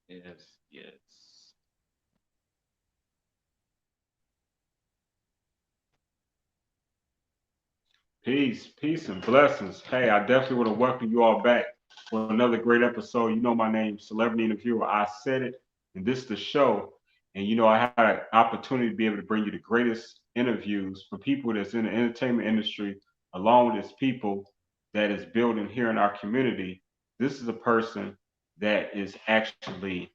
Yes, yes. Peace, peace, and blessings. Hey, I definitely want to welcome you all back for another great episode. You know my name, Celebrity Interviewer. I said it, and this is the show. And I had an opportunity to be able to bring you the greatest interviews for people that's in the entertainment industry, along with its people that is building here in our community. This is a person that is actually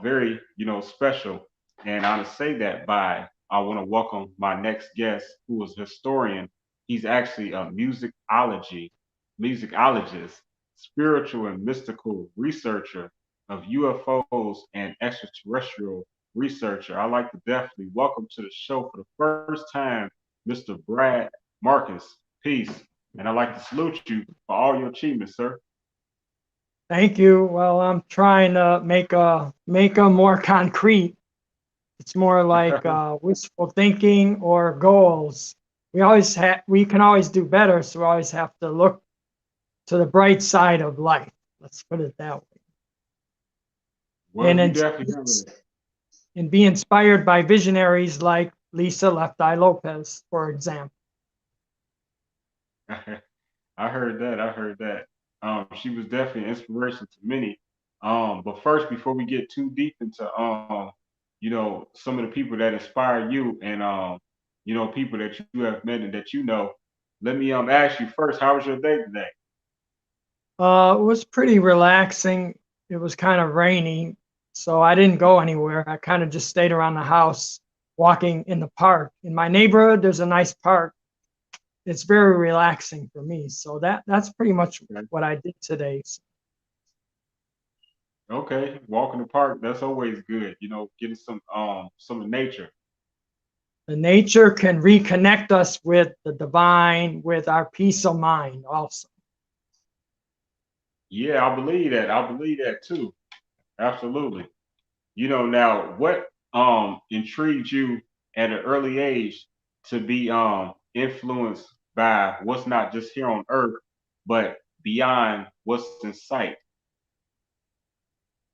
very, special. And I say that by I want to welcome my next guest, who is a historian. He's actually a musicologist, spiritual and mystical researcher of UFOs and extraterrestrial researcher. I'd like to definitely welcome to the show for the first time, Mr. Brad Marcus. Peace. And I'd like to salute you for all your achievements, sir. Thank you. Well, I'm trying to make a more concrete. It's more like wishful thinking or goals. We can always do better, so we always have to look to the bright side of life. Let's put it that way. Well, And you in, definitely have it. and be inspired by visionaries like Lisa Left Eye Lopez, for example. I heard that. I heard that. She was definitely an inspiration to many. But first, before we get too deep into some of the people that inspire you and people that you have met and that you know, let me ask you first, how was your day today? It was pretty relaxing. It was kind of rainy, so I didn't go anywhere. I kind of just stayed around the house, walking in the park. In my neighborhood, there's a nice park. It's very relaxing for me. So that's pretty much Okay. what I did today. So Okay, walk in the park, that's always good. Getting some of nature. the nature can reconnect us with the divine, with our peace of mind also. Yeah, I believe that. I believe that too. Absolutely. Now what intrigued you at an early age to be influenced by what's not just here on earth, but beyond what's in sight?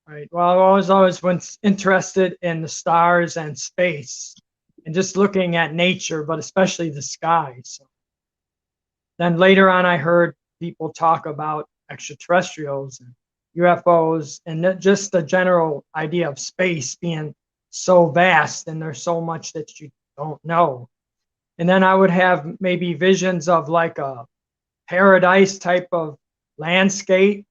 Right. Well, I was always once interested in the stars and space and just looking at nature, but especially the sky. So then later on, I heard people talk about extraterrestrials and UFOs and just the general idea of space being so vast and there's so much that you don't know. And then I would have maybe visions of like a paradise type of landscape.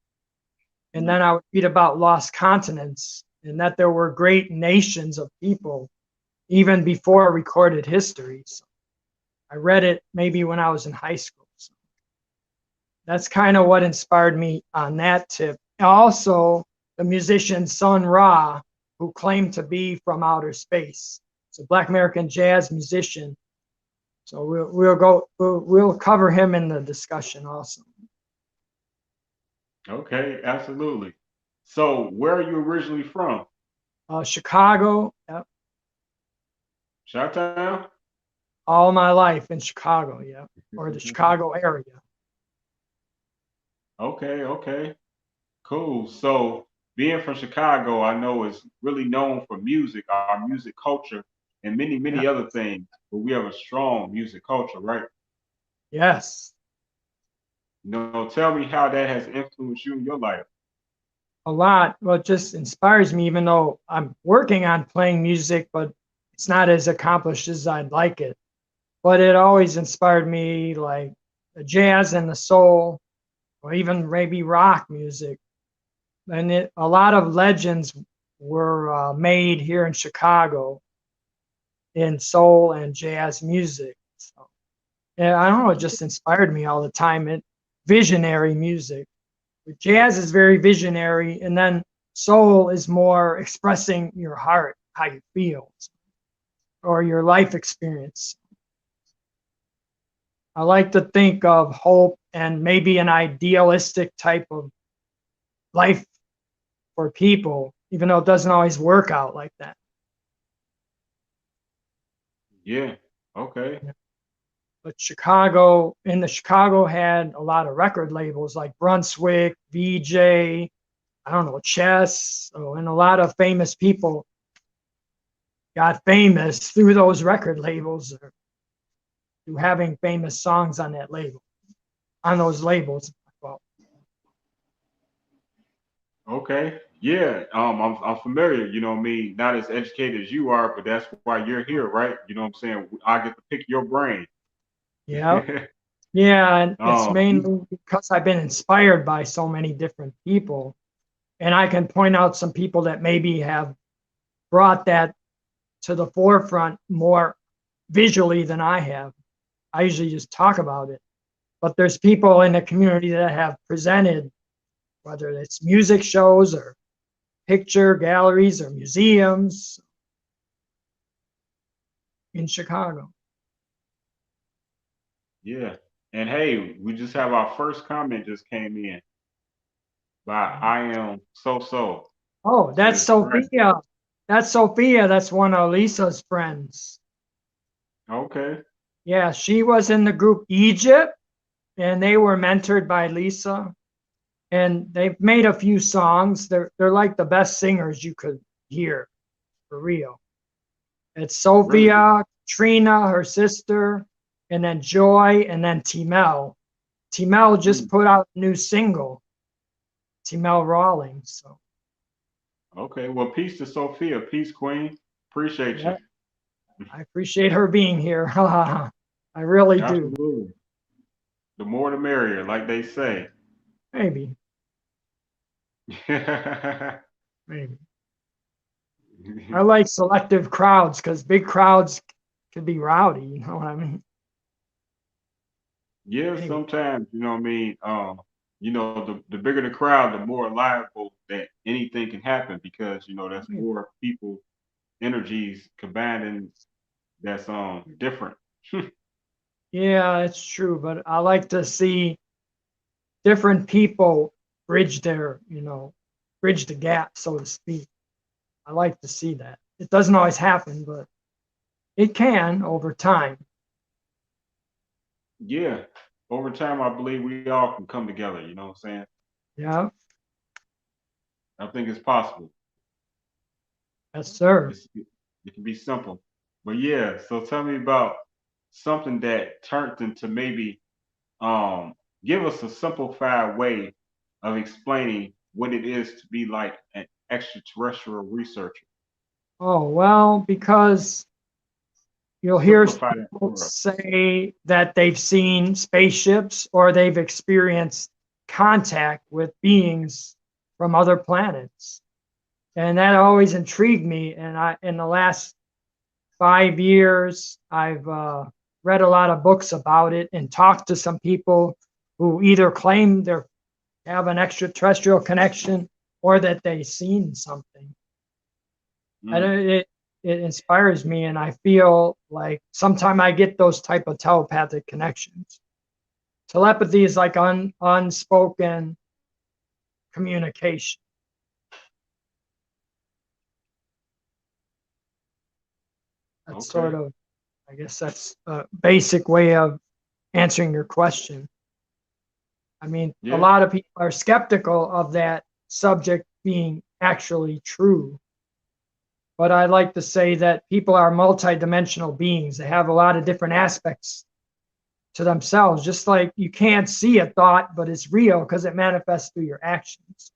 And Mhm. then I would read about lost continents and that there were great nations of people even before recorded history. So I read it maybe when I was in high school. So that's kind of what inspired me on that tip. Also, the musician Sun Ra, who claimed to be from outer space. It's a Black American jazz musician. So we'll cover him in the discussion also. Okay, absolutely. So where are you originally from? Chicago, Chi-Town? all my life in Chicago, yeah, or the Chicago area. Okay, okay. Cool. So being from Chicago, I know is really known for music, our music culture, and many, many Yeah. other things. But we have a strong music culture, right? Yes, Tell me how that has influenced you in your life. a lot. Well, it just inspires me, even though I'm working on playing music, but it's not as accomplished as I'd like it. But it always inspired me, like the jazz and the soul, or even maybe rock music. And a lot of legends were made here in Chicago in soul and jazz music. So, yeah, I don't know, it just inspired me all the time. And visionary music. Jazz is very visionary, and then soul is more expressing your heart, how you feel, or your life experience. I like to think of hope and maybe an idealistic type of life for people, even though it doesn't always work out like that. Yeah. Okay. But Chicago had a lot of record labels like Brunswick, VJ, I don't know, chess. So, and a lot of famous people got famous through those record labels or through having famous songs on that label, on those labels. Well, Okay. Yeah. I'm familiar, you know what I mean? Not as educated as you are, but that's why you're here, right? You know what I'm saying? I get to pick your brain. yeah. Yeah, and it's um, mainly because I've been inspired by so many different people. And I can point out some people that maybe have brought that to the forefront more visually than I have. I usually just talk about it. But there's people in the community that have presented, whether it's music shows or picture galleries or museums in Chicago. yeah. And hey, we just have our first comment just came in by I am so. Oh, that's Says, right. Sophia. That's Sophia. That's one of Lisa's friends. Okay. Yeah, she was in the group Egypt, and they were mentored by Lisa. And they've made a few songs. They're like the best singers you could hear, for real. It's Really? Sophia, Trina, her sister, and then Joy, and then Timel. Timel just Mm. put out a new single, Timel Rawlings. So Okay. Well, peace to Sophia. Peace, Queen. Appreciate yeah, you. I appreciate her being here. I really do. Absolutely. The more the merrier, like they say. Maybe, maybe. I like selective crowds because big crowds could be rowdy. You know what I mean? Yeah, Anyway, sometimes, you know what I mean? The bigger the crowd, the more liable that anything can happen because, that's more people energies combining that's different. yeah, it's true. But I like to see different people bridge bridge the gap, so to speak. I like to see that. It doesn't always happen, but it can over time. Yeah. Over time I believe we all can come together, you know what I'm saying? Yeah, I think it's possible. yes, sir. It can be simple. But yeah, so tell me about something that turned into maybe um give us a simplified way of explaining what it is to be like an extraterrestrial researcher. Oh, well, because you'll hear Simplify that people for us. say that they've seen spaceships or they've experienced contact with beings from other planets. And that always intrigued me. And in the last 5 years, I've read a lot of books about it and talked to some people who either claim they have an extraterrestrial connection or that they've seen something. And Mm, it inspires me, and I feel like sometimes I get those type of telepathic connections. Telepathy is like unspoken communication. That's sort okay. of, I guess that's a basic way of answering your question. I mean, a Yeah. lot of people are skeptical of that subject being actually true. But I like to say that people are multidimensional beings. They have a lot of different aspects to themselves, just like you can't see a thought, but it's real because it manifests through your actions.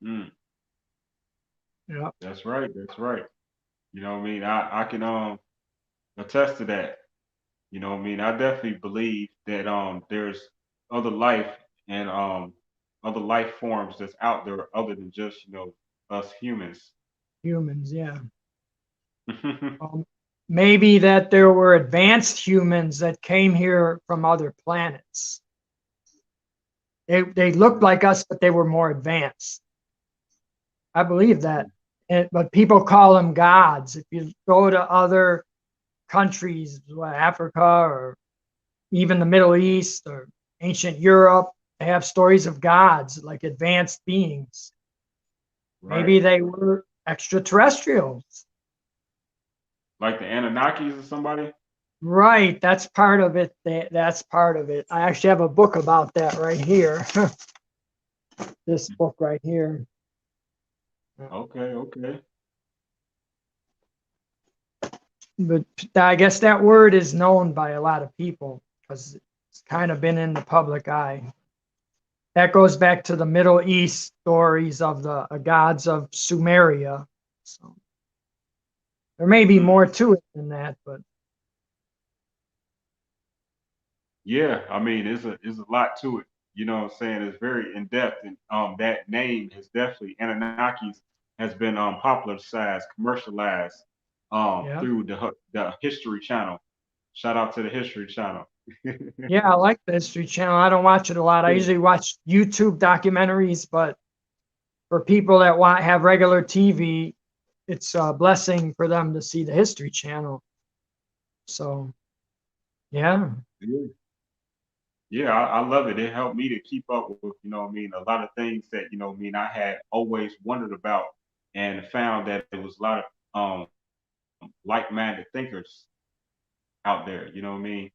Mm, You know? that's right. That's right. You know what I mean? I can attest to that. You know what I mean? I definitely believe that there's other life and other life forms that's out there other than just, us humans. Humans, yeah. Um, Maybe that there were advanced humans that came here from other planets. They looked like us, but they were more advanced. I believe that. But people call them gods. If you go to other countries, Africa or even the Middle East or ancient Europe, they have stories of gods like advanced beings. Right. Maybe they were extraterrestrials. Like the Anunnakis or somebody? Right, that's part of it. That's part of it. I actually have a book about that right here. this book right here. Okay, okay. But I guess that word is known by a lot of people because it's kind of been in the public eye. That goes back to the Middle East stories of the gods of Sumeria. So there may be more to it than that, but Yeah, I mean, it's a lot to it. You know what I'm saying? It's very in depth, and that name has definitely Anunnakis has been popularized, commercialized yeah. through the History Channel. Shout out to the History Channel. Yeah, I like the History Channel. I don't watch it a lot. I Yeah. usually watch YouTube documentaries, but for people that have regular TV, it's a blessing for them to see the History Channel. So, yeah. Yeah. Yeah, I love it. It helped me to keep up with, you know what I mean, a lot of things that, you know what I mean, I had always wondered about and found that there was a lot of like-minded thinkers out there, you know what I mean?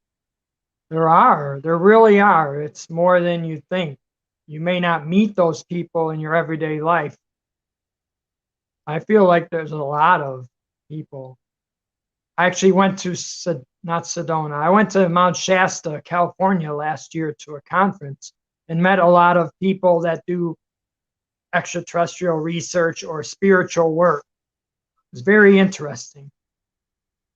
There really are. It's more than you think. You may not meet those people in your everyday life. I feel like there's a lot of people. I actually went to, not Sedona, I went to Mount Shasta, California last year to a conference and met a lot of people that do extraterrestrial research or spiritual work. It's very interesting.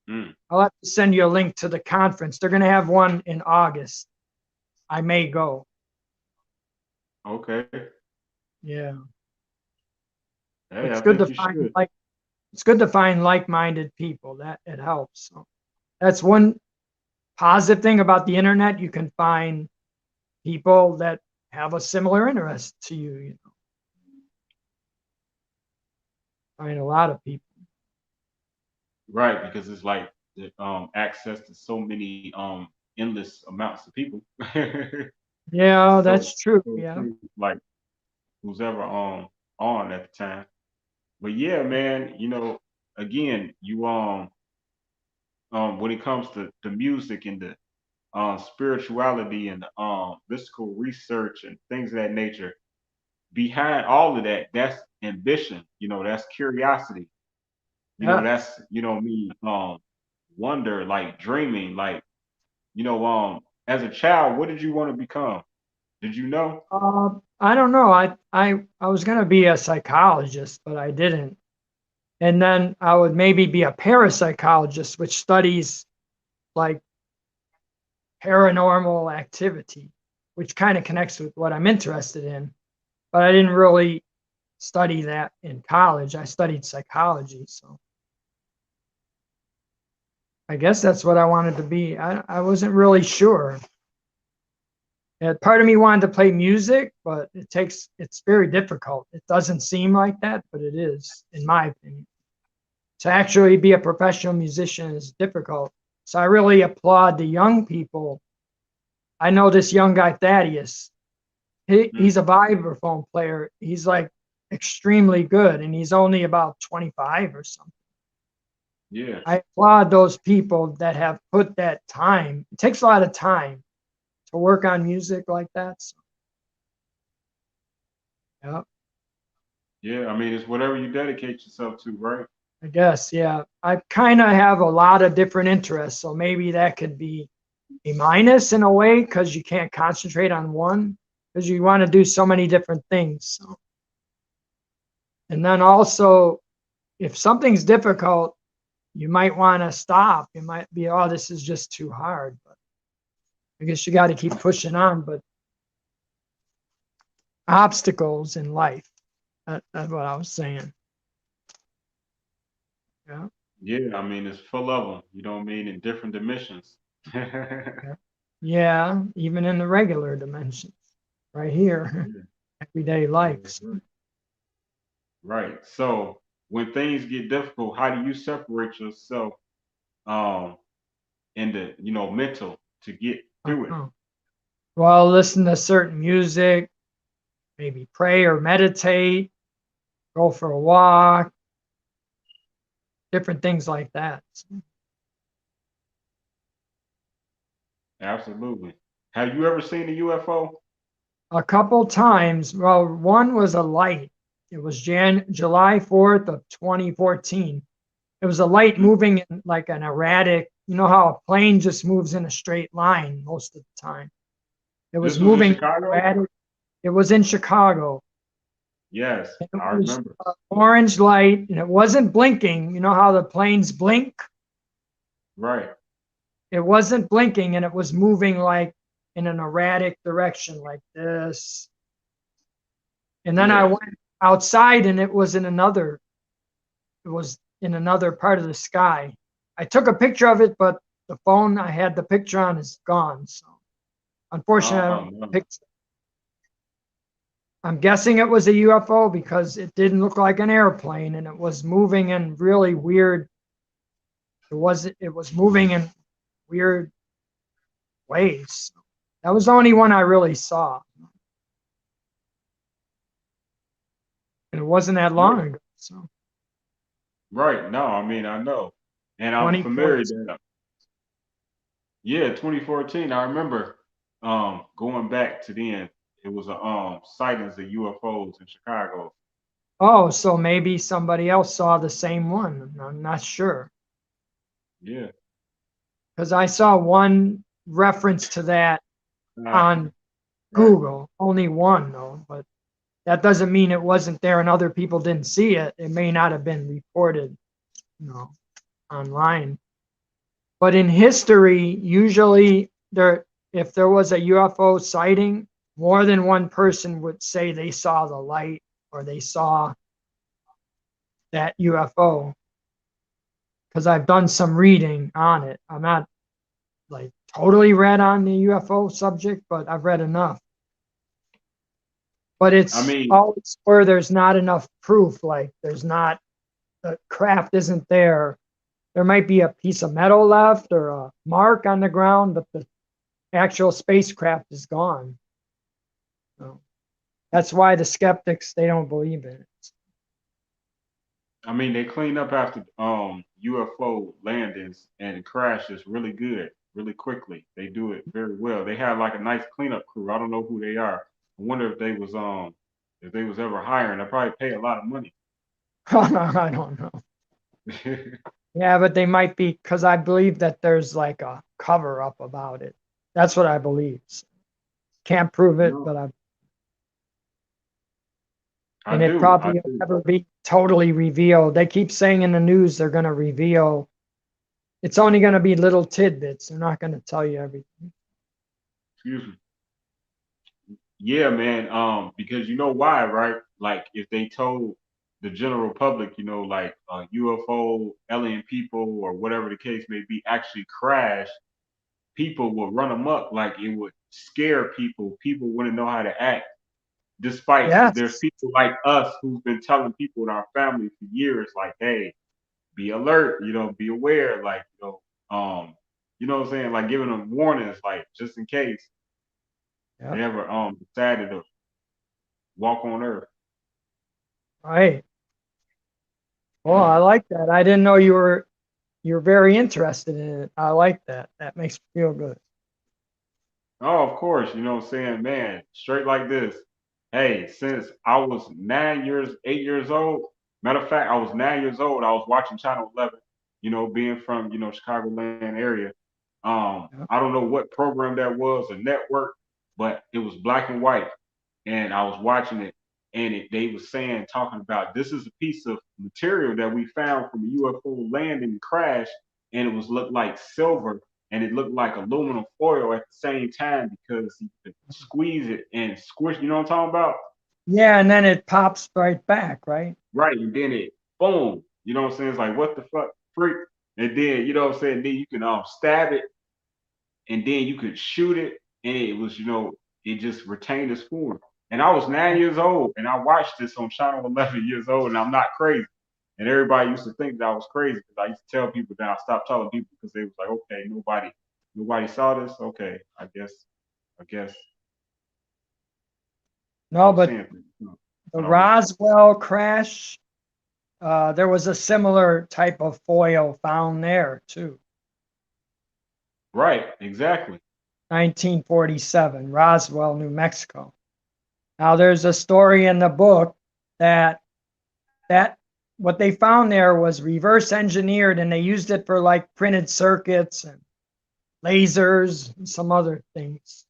Mm, I'll have to send you a link to the conference. They're going to have one in August. I may go. okay. Yeah. Hey, It's I good think to you find should. like-minded people. That it helps. So that's one positive thing about the internet. You can find people that have a similar interest to you. You know, find a lot of people. Right, because it's like the access to so many endless amounts of people. Yeah, so, that's true. so Yeah. like who's ever on at the time. But yeah, man, you know, again, you when it comes to the music and the spirituality and the mystical research and things of that nature, behind all of that, that's ambition, you know, that's curiosity, you know, Yeah. that's, you know, me, wonder, like dreaming, like, you know, as a child, what did you want to become? Did you know? I don't know. I was gonna be a psychologist, but I didn't. And then I would maybe be a parapsychologist, which studies like paranormal activity, which kind of connects with what I'm interested in. But I didn't really study that in college. I studied psychology, so I guess that's what I wanted to be. I wasn't really sure. And part of me wanted to play music, but it's very difficult. It doesn't seem like that, but it is, in my opinion. To actually be a professional musician is difficult. So I really applaud the young people. I know this young guy, Thaddeus. He's Mm, a vibraphone player. He's like extremely good, and he's only about 25 or something. yeah, I applaud those people that have put that time. It takes a lot of time to work on music like that. So, yeah, yeah. I mean, it's whatever you dedicate yourself to, right? I guess, yeah. I kind of have a lot of different interests, so maybe that could be a minus in a way because you can't concentrate on one because you want to do so many different things. So, and then also, if something's difficult, you might want to stop. You might be, oh, this is just too hard. But I guess you got to keep pushing on. But obstacles in life, that's what I was saying. Yeah. Yeah, I mean, it's full of them. You know what I mean? In different dimensions. Yeah. Yeah, even in the regular dimensions, right here, Yeah, everyday yeah, life. right. Right. So when things get difficult, how do you separate yourself um in the, you know, mental to get through it? Uh-huh. Well, listen to certain music, maybe pray or meditate, go for a walk, different things like that. Absolutely. Have you ever seen a UFO? a couple times. Well, one was a light. It was July 4th of 2014. It was a light moving in like an erratic, you know how a plane just moves in a straight line most of the time. It This was was in moving Chicago? erratic. It was in Chicago. Yes, It I was remember. orange light and it wasn't blinking. You know how the planes blink? Right. It wasn't blinking and it was moving like in an erratic direction like this. And then I Yeah. went outside and it was in another part of the sky. I took a picture of it, but the phone I had the picture on is gone. So unfortunately, I don't have a No. picture. I'm guessing it was a UFO because it didn't look like an airplane and it was moving in really weird. It was moving in weird ways. That was the only one I really saw. And it wasn't that Yeah. long ago. So Right. No, I mean I know. And I'm familiar 2014. that yeah, 2014. I remember going back to then. It was a sightings of UFOs in Chicago. Oh, so maybe somebody else saw the same one. I'm not sure. Yeah. Because I saw one reference to that on Right. Google, only one though, but that doesn't mean it wasn't there and other people didn't see it. It may not have been reported, you know, online. But in history, usually if there was a UFO sighting, more than one person would say they saw the light or they saw that UFO. Because I've done some reading on it. I'm not like totally read on the UFO subject, but I've read enough. But I it's mean, always where there's not enough proof, like there's not, the craft isn't there. There might be a piece of metal left or a mark on the ground, but the actual spacecraft is gone. So that's why the skeptics, they don't believe in it. they clean up after UFO landings and crashes really good, really quickly. They do it very well. They have like a nice cleanup crew. I don't know who they are. I wonder if they was ever hiring. They probably pay a lot of money. I don't know. Yeah, but they might be, because I believe that there's like a cover up about it. That's what I believe. Can't prove it, No, but I and it do. I probably will do. never be totally revealed. They keep saying in the news they're going to reveal. It's only going to be little tidbits. They're not going to tell you everything. Excuse me. Yeah, man. Because you know why, right? Like if they told the general public, like UFO, alien people, or whatever the case may be, actually crash, people would run amok. Like it would scare people. People wouldn't know how to act. Despite there's Yes. people like us who've been telling people in our family for years, like, hey, be alert, be aware, like, you know what I'm saying, like giving them warnings, like just in case they Yep. ever decided to walk on Earth. Right. Well, I like that. I didn't know you're very interested in it. I like that. That makes me feel good. Oh, of course, you know what I'm saying, man, straight like this. Hey, since I was 9 years, 8 years old, matter of fact, I was 9 years old, I was watching Channel 11, being from, Chicagoland area. Yep. I don't know what program that was, a network, but it was black and white. And I was watching it, and they was saying, talking about this is a piece of material that we found from a UFO landing crash, and it was looked like silver, and it looked like aluminum foil at the same time because you could squeeze it and squish. You know what I'm talking about? Yeah, and then it pops right back, right? Right, and then it boom. You know what I'm saying? It's like what the fuck, freak. And then you know what I'm saying. Then you can stab it, and then you could shoot it, and it was it just retained its form. And I was 9 years old, and I watched this on Channel 11 years old, and I'm not crazy. And everybody used to think that I was crazy because I used to tell people that I stopped telling people because they was like, okay, nobody saw this. Okay, I guess I No, was but saying things, the but I wasn't. Roswell crash, there was a similar type of foil found there too. Right, exactly. 1947, Roswell, New Mexico. Now there's a story in the book that that what they found there was reverse engineered, and they used it for like printed circuits and lasers and some other things.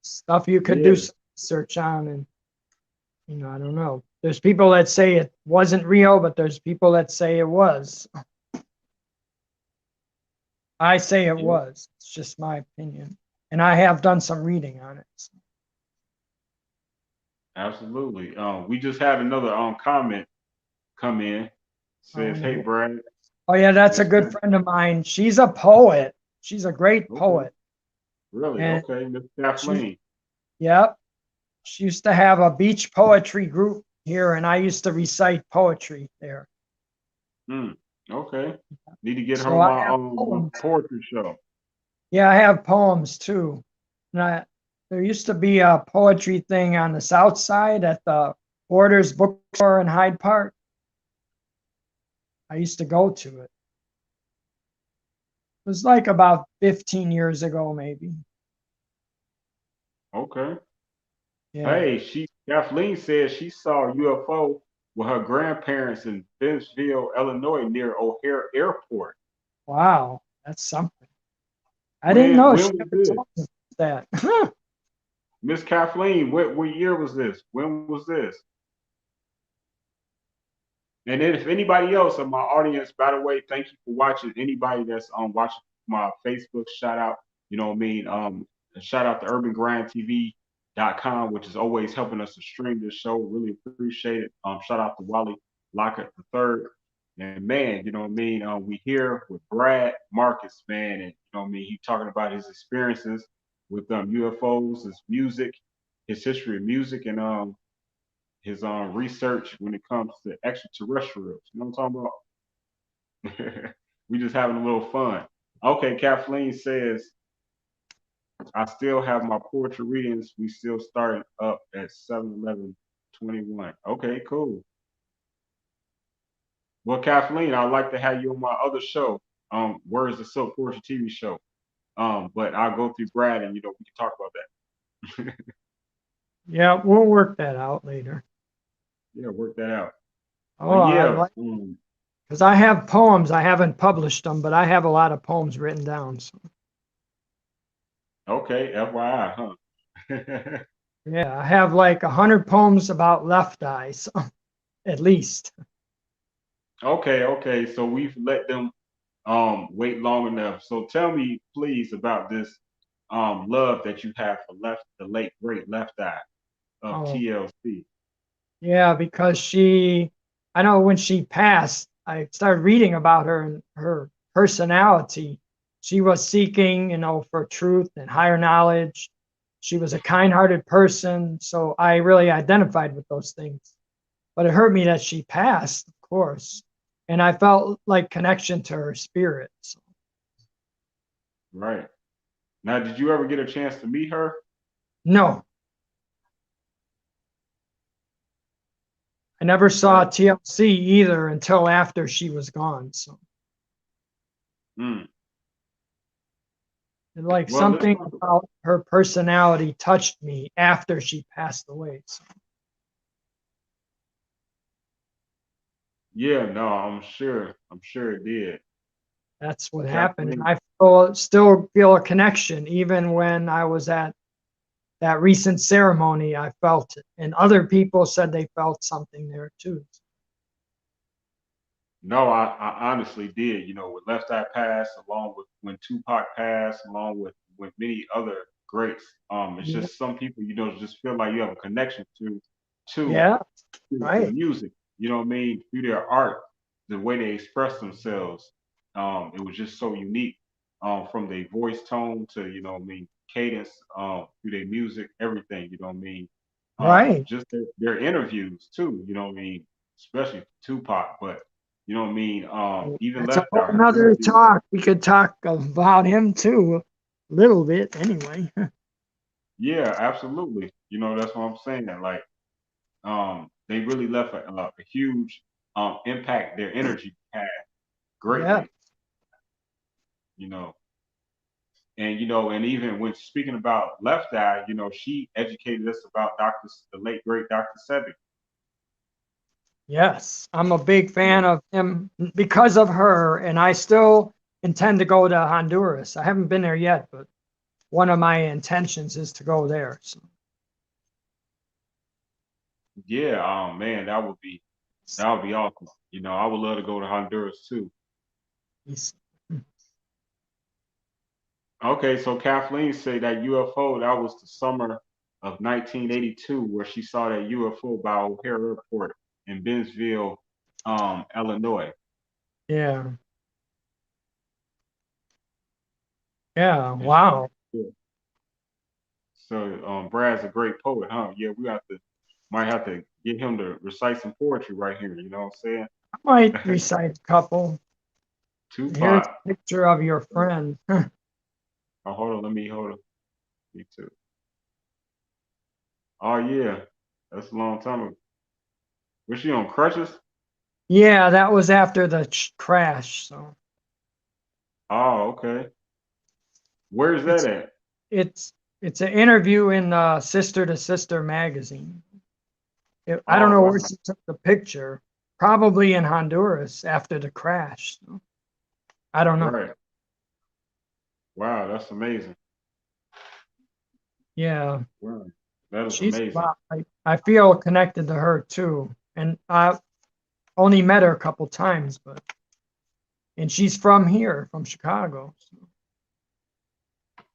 Stuff you could do Yeah, some research on, and I don't know. There's people that say it wasn't real, but there's people that say it was. I say it yeah, was. It's just my opinion, and I have done some reading on it. absolutely. We just had another comment come in. Says, "Hey, Oh, Brad, oh yeah, that's a Miss good friend of mine. She's a poet. She's a great okay, poet, really, and okay, Miss she, Kathleen. yep, she used to have a beach poetry group here, and I used to recite poetry there. Hmm. Okay, need to get her So on I my have my poems. poetry show. Yeah, I have poems too. And there used to be a poetry thing on the south side at the Borders bookstore in Hyde Park. I used to go to it. It was like about 15 years ago, maybe. Okay. Yeah. Hey, Kathleen says she saw a UFO with her grandparents in Bentonville, Illinois, near O'Hare Airport. Wow. That's something. I didn't When know when she was ever this? told me that. Miss Kathleen, what year was this? When was this? And then if anybody else in my audience, by the way, thank you for watching. Anybody that's watching my Facebook, shout out, you know what I mean? Shout out to urbangrindtv.com, which is always helping us to stream this show. Really appreciate it. Shout out to Wally Lockett the third. And man, you know what I mean? We here with Brad Markus, man, and you know what I mean, he talking about his experiences with UFOs, his music, his history of music, and his research when it comes to extraterrestrials. You know what I'm talking about? We just having a little fun. Okay, Kathleen says, I still have my poetry readings. We still starting up at 7/11/21. Okay, cool. Well, Kathleen, I'd like to have you on my other show, Words of Silk Poetry TV show. But I'll go through Brad and we can talk about that. Yeah, we'll work that out later. Yeah, work that out. Oh, But I'd yeah, like, because I have poems. I haven't published them, but I have a lot of poems written down. So okay, FYI, huh? yeah, I have like 100 poems about left eyes, at least. Okay, okay. So we've let them wait long enough. So tell me please about this love that you have for the late great Left Eye of Oh, TLC. yeah, because I know when she passed, I started reading about her and her personality. She was seeking, for truth and higher knowledge. She was a kind-hearted person, so I really identified with those things. But it hurt me that she passed, of course, and I felt like connection to her spirit. So, Right. Now, did you ever get a chance to meet her? no, I never saw Okay. TLC either until after she was gone. So, Mm. and like Well, let's something talk. about her personality touched me after she passed away. So, Yeah, no, I'm sure. I'm sure it did. that's what happened. And Kathleen. I still feel a connection, even when I was at that recent ceremony. I felt it, and other people said they felt something there too. No, I honestly did. With Left Eye passed, along with when Tupac passed, along with many other greats. It's Yeah, just some people, just feel like you have a connection to yeah, the right, music. You know what I mean? Through their art, the way they express themselves. It was just so unique. From their voice tone to what I mean, cadence, through their music, everything. You know what I mean? right. Just their interviews too. You know what I mean? Especially Tupac, but you know what I mean. Even That's a Left whole Eye, her nother interviews. talk. We could talk about him too, a little bit anyway. Yeah, absolutely. That's what I'm saying. Like, they really left a huge impact. Their energy had Yeah, greatly. You know, And and even when speaking about Left Eye, she educated us about the late great Dr. Sebi. Yes, I'm a big fan of him because of her, and I still intend to go to Honduras. I haven't been there yet, but one of my intentions is to go there. So, Yeah, man, that would be awesome. I would love to go to Honduras too. he's- Okay, so Kathleen said that UFO, that was the summer of 1982, where she saw that UFO by O'Hare Airport in Bentonville, Illinois. yeah, yeah, And she, wow. yeah. So Brad's a great poet, huh? Yeah, might have to get him to recite some poetry right here. You know what I'm I might recite a couple. saying? Here's Tupac. a picture of your friend. Oh, hold on. Me too. Oh yeah, that's a long time ago. Was she on crutches? Yeah, that was after the crash. So Oh, okay. Where's that it's at? it's it's an interview in Sister to Sister magazine. I don't Oh know where wow. she took the picture. Probably in Honduras after the crash. So, I don't know. Right. Wow, that's amazing. Yeah, Wow. That is she's amazing. wow. I feel connected to her too, and I only met her a couple times, and she's from here, from Chicago. So.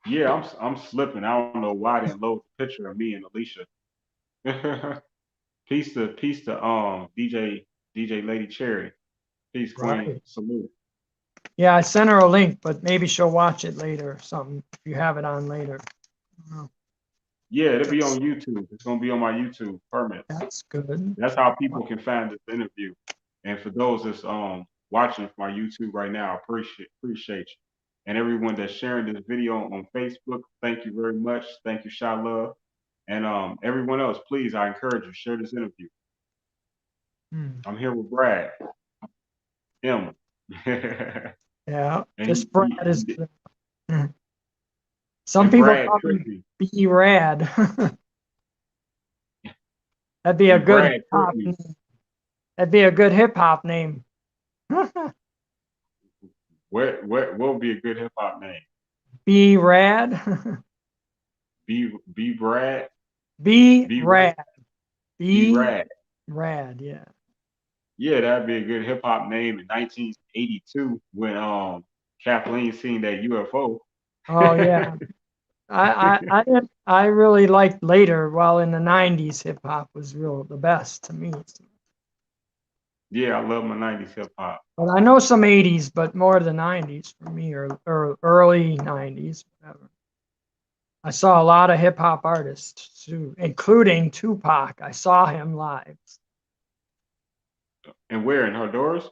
Yeah, I'm slipping. I don't know why I didn't load the picture of me and Alicia. Peace to DJ Lady Cherry. Peace Queen. Right. Salute. Yeah, I sent her a link, but maybe she'll watch it later or something if you have it on later. Oh, Yeah, it'll be on YouTube. It's gonna be on my YouTube permit. that's good. That's how people can find this interview. And for those that's watching my YouTube right now, I appreciate you. And everyone that's sharing this video on Facebook, thank you very much. Thank you, Shy Love. And everyone else, please, I encourage you, share this interview. Hmm. I'm here with Brad M. Yeah, and this Brad is. Some and people Brad call tricked him me. B Rad. That'd be a And good hip Brad tricked hop. me. That'd be a good hip hop name. What would be a good hip hop name? B Rad. B Brad? B B Rad. B B Rad. Rad. Yeah. Yeah, that'd be a good hip hop name in 1982 when Kathleen seen that UFO. Oh yeah. I really liked later. While in the '90s, hip hop was real the best to me. Yeah, I love my 90s hip hop. But I know some '80s, but more the '90s for me, or early '90s, whatever. I saw a lot of hip hop artists too, including Tupac. I saw him live. And where in Honduras? I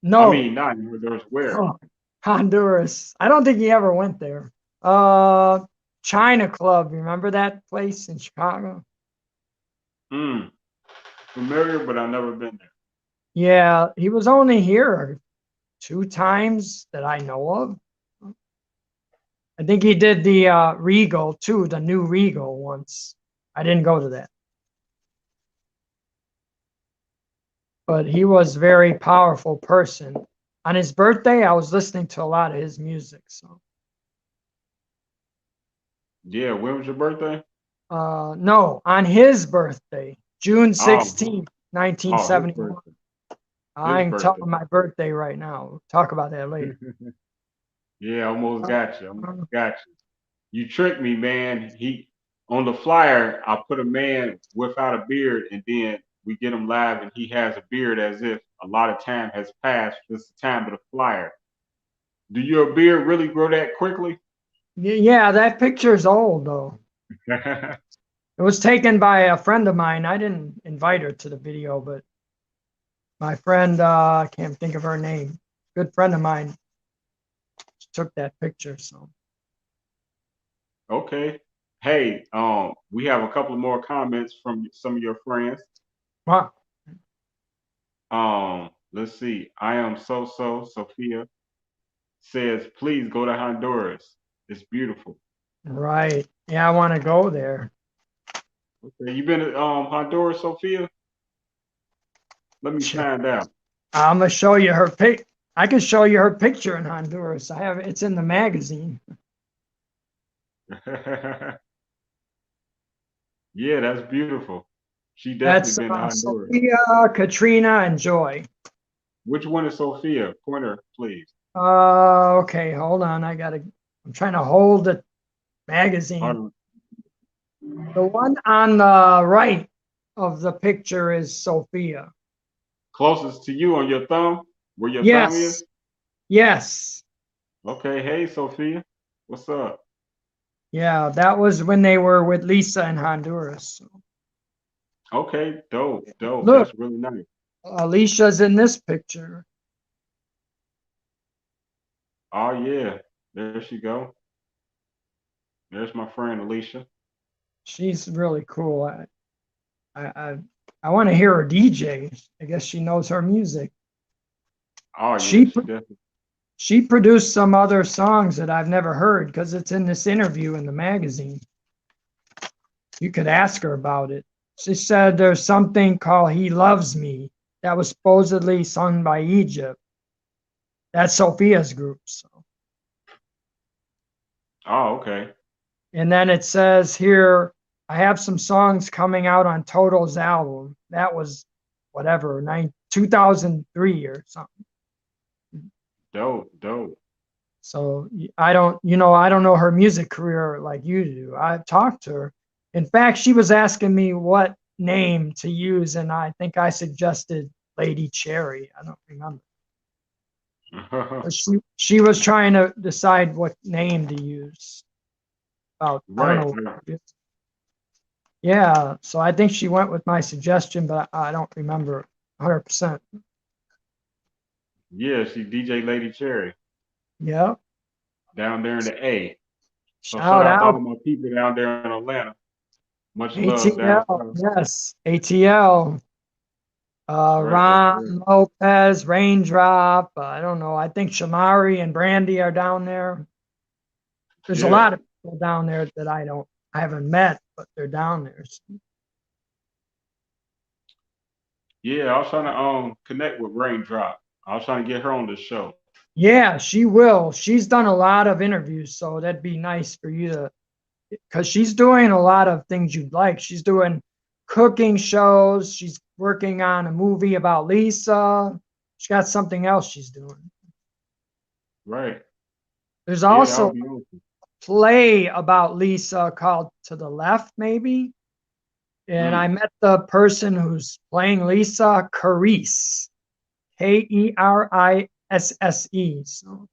No, mean, not in Honduras. Where? oh, Honduras. I don't think he ever went there. Uh, China Club. Remember that place in Chicago? Mm, familiar, but I've never been there. Yeah, he was only here 2 times that I know of. I think he did the Regal too, the new Regal once. I didn't go to that, but he was a very powerful person. On his birthday, I was listening to a lot of his music. So, Yeah, when was your birthday? no, on his birthday, June Oh, 16th, his 1971. birthday. His I'm birthday. telling my birthday right now. We'll talk about that later. Yeah, almost got you. Almost Uh, got you. You tricked me, man. He on the flyer, I put a man without a beard, and then we get him live, and he has a beard as if a lot of time has passed. This the time of the flyer. Do your beard really grow that quickly? yeah, that picture is old though. It was taken by a friend of mine. I didn't invite her to the video, but my friend, I can't think of her name, good friend of mine, took that picture. So, Okay. Hey, we have a couple of more comments from some of your friends. wow. Let's see. I am Sophia says, please go to Honduras. It's beautiful. Right. Yeah, I want to go there. Okay, you been to Honduras, Sophia? Let me Sure. find out. I'm gonna show you her pic. I can show you her picture in Honduras. I have it's in the magazine. Yeah, that's beautiful. She That's definitely been to Honduras. Sophia, Katrina, and Joy. Which one is Sophia? Pointer, please. Okay, hold on. I'm trying to hold the magazine. Hold The one on the right of the picture is Sophia. closest to you on your thumb, where your thumb Yes, is? yes. Okay, hey Sophia. What's up? Yeah, that was when they were with Lisa in Honduras. Okay, dope, dope. Look, That's really nice. Alicia's in this picture. Oh yeah, there she go. There's my friend Alicia. She's really cool. I, I, I want to hear her DJ. I guess she knows her music. Oh yeah, She she definitely. she produced some other songs that I've never heard because it's in this interview in the magazine. You could ask her about it. She said there's something called "He Loves Me" that was supposedly sung by Egypt. That's Sophia's group. So. Oh okay. And then it says here, I have some songs coming out on Toto's album. That was whatever, 2003 or something. Dope, dope. So I don't know her music career like you do. I've talked to her. In fact, she was asking me what name to use, and I think I suggested Lady Cherry. I don't remember. But she was trying to decide what name to use. About I don't Right. know. Yeah, so I think she went with my suggestion, but I don't remember 100%. Yeah, she DJ Lady Cherry Yeah, down there in the A. So shout shout out to all out my people down there in Atlanta. Much love down ATL. south. Yes, ATL. That's right. That's right. Ron Lopez, Raindrop. I don't know. I think Shamari and Brandy are down there. There's a Yeah. lot of people down there that I haven't met, but they're down there. Yeah, I was trying to connect with Raindrop. I was trying to get her on the show. Yeah, she will. She's done a lot of interviews, so that'd be nice for you to, because she's doing a lot of things you'd like. She's doing cooking shows. She's working on a movie about Lisa. She's got something else she's doing. Right. There's Yeah, I'll also be on. a play about Lisa called To the Left, maybe. And I Mm, met the person who's playing Lisa, Carice, Kerisse. So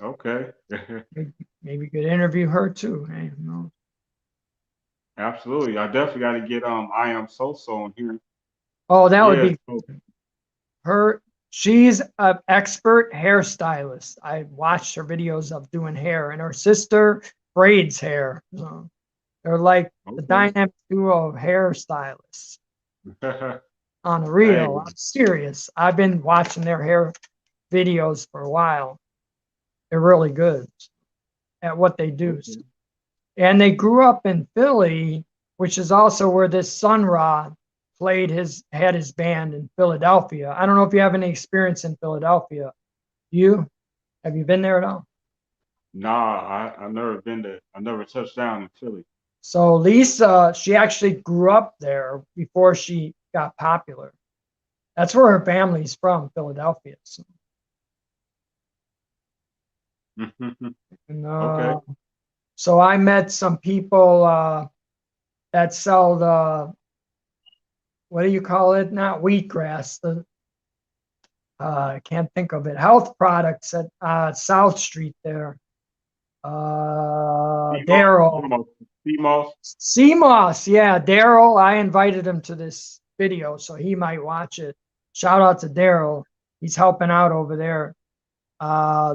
okay. maybe you could interview her too. Hey, no. Absolutely. I definitely got to get I Am So on here. Oh, that would Yeah. be her. She's an expert hairstylist. I watched her videos of doing hair, and her sister braids hair. So they're like the Okay. dynamic duo of hairstylists on the Hey. real. I'm serious. I've been watching their hair videos for a while. They're really good at what they do. Okay. And they grew up in Philly, which is also where this Sun Ra had his band in Philadelphia. I don't know if you have any experience in Philadelphia. You have you been there at all? Nah, I never touched down in Philly. So Lisa, she actually grew up there before she got popular. That's where her family's from, Philadelphia. So, and, Okay. so I met some people that sell what do you call it? Not wheatgrass. I can't think of it. Health products at South Street there. Daryl. CMOS. CMOS, yeah, Daryl. I invited him to this video, so he might watch it. Shout out to Daryl. He's helping out over there.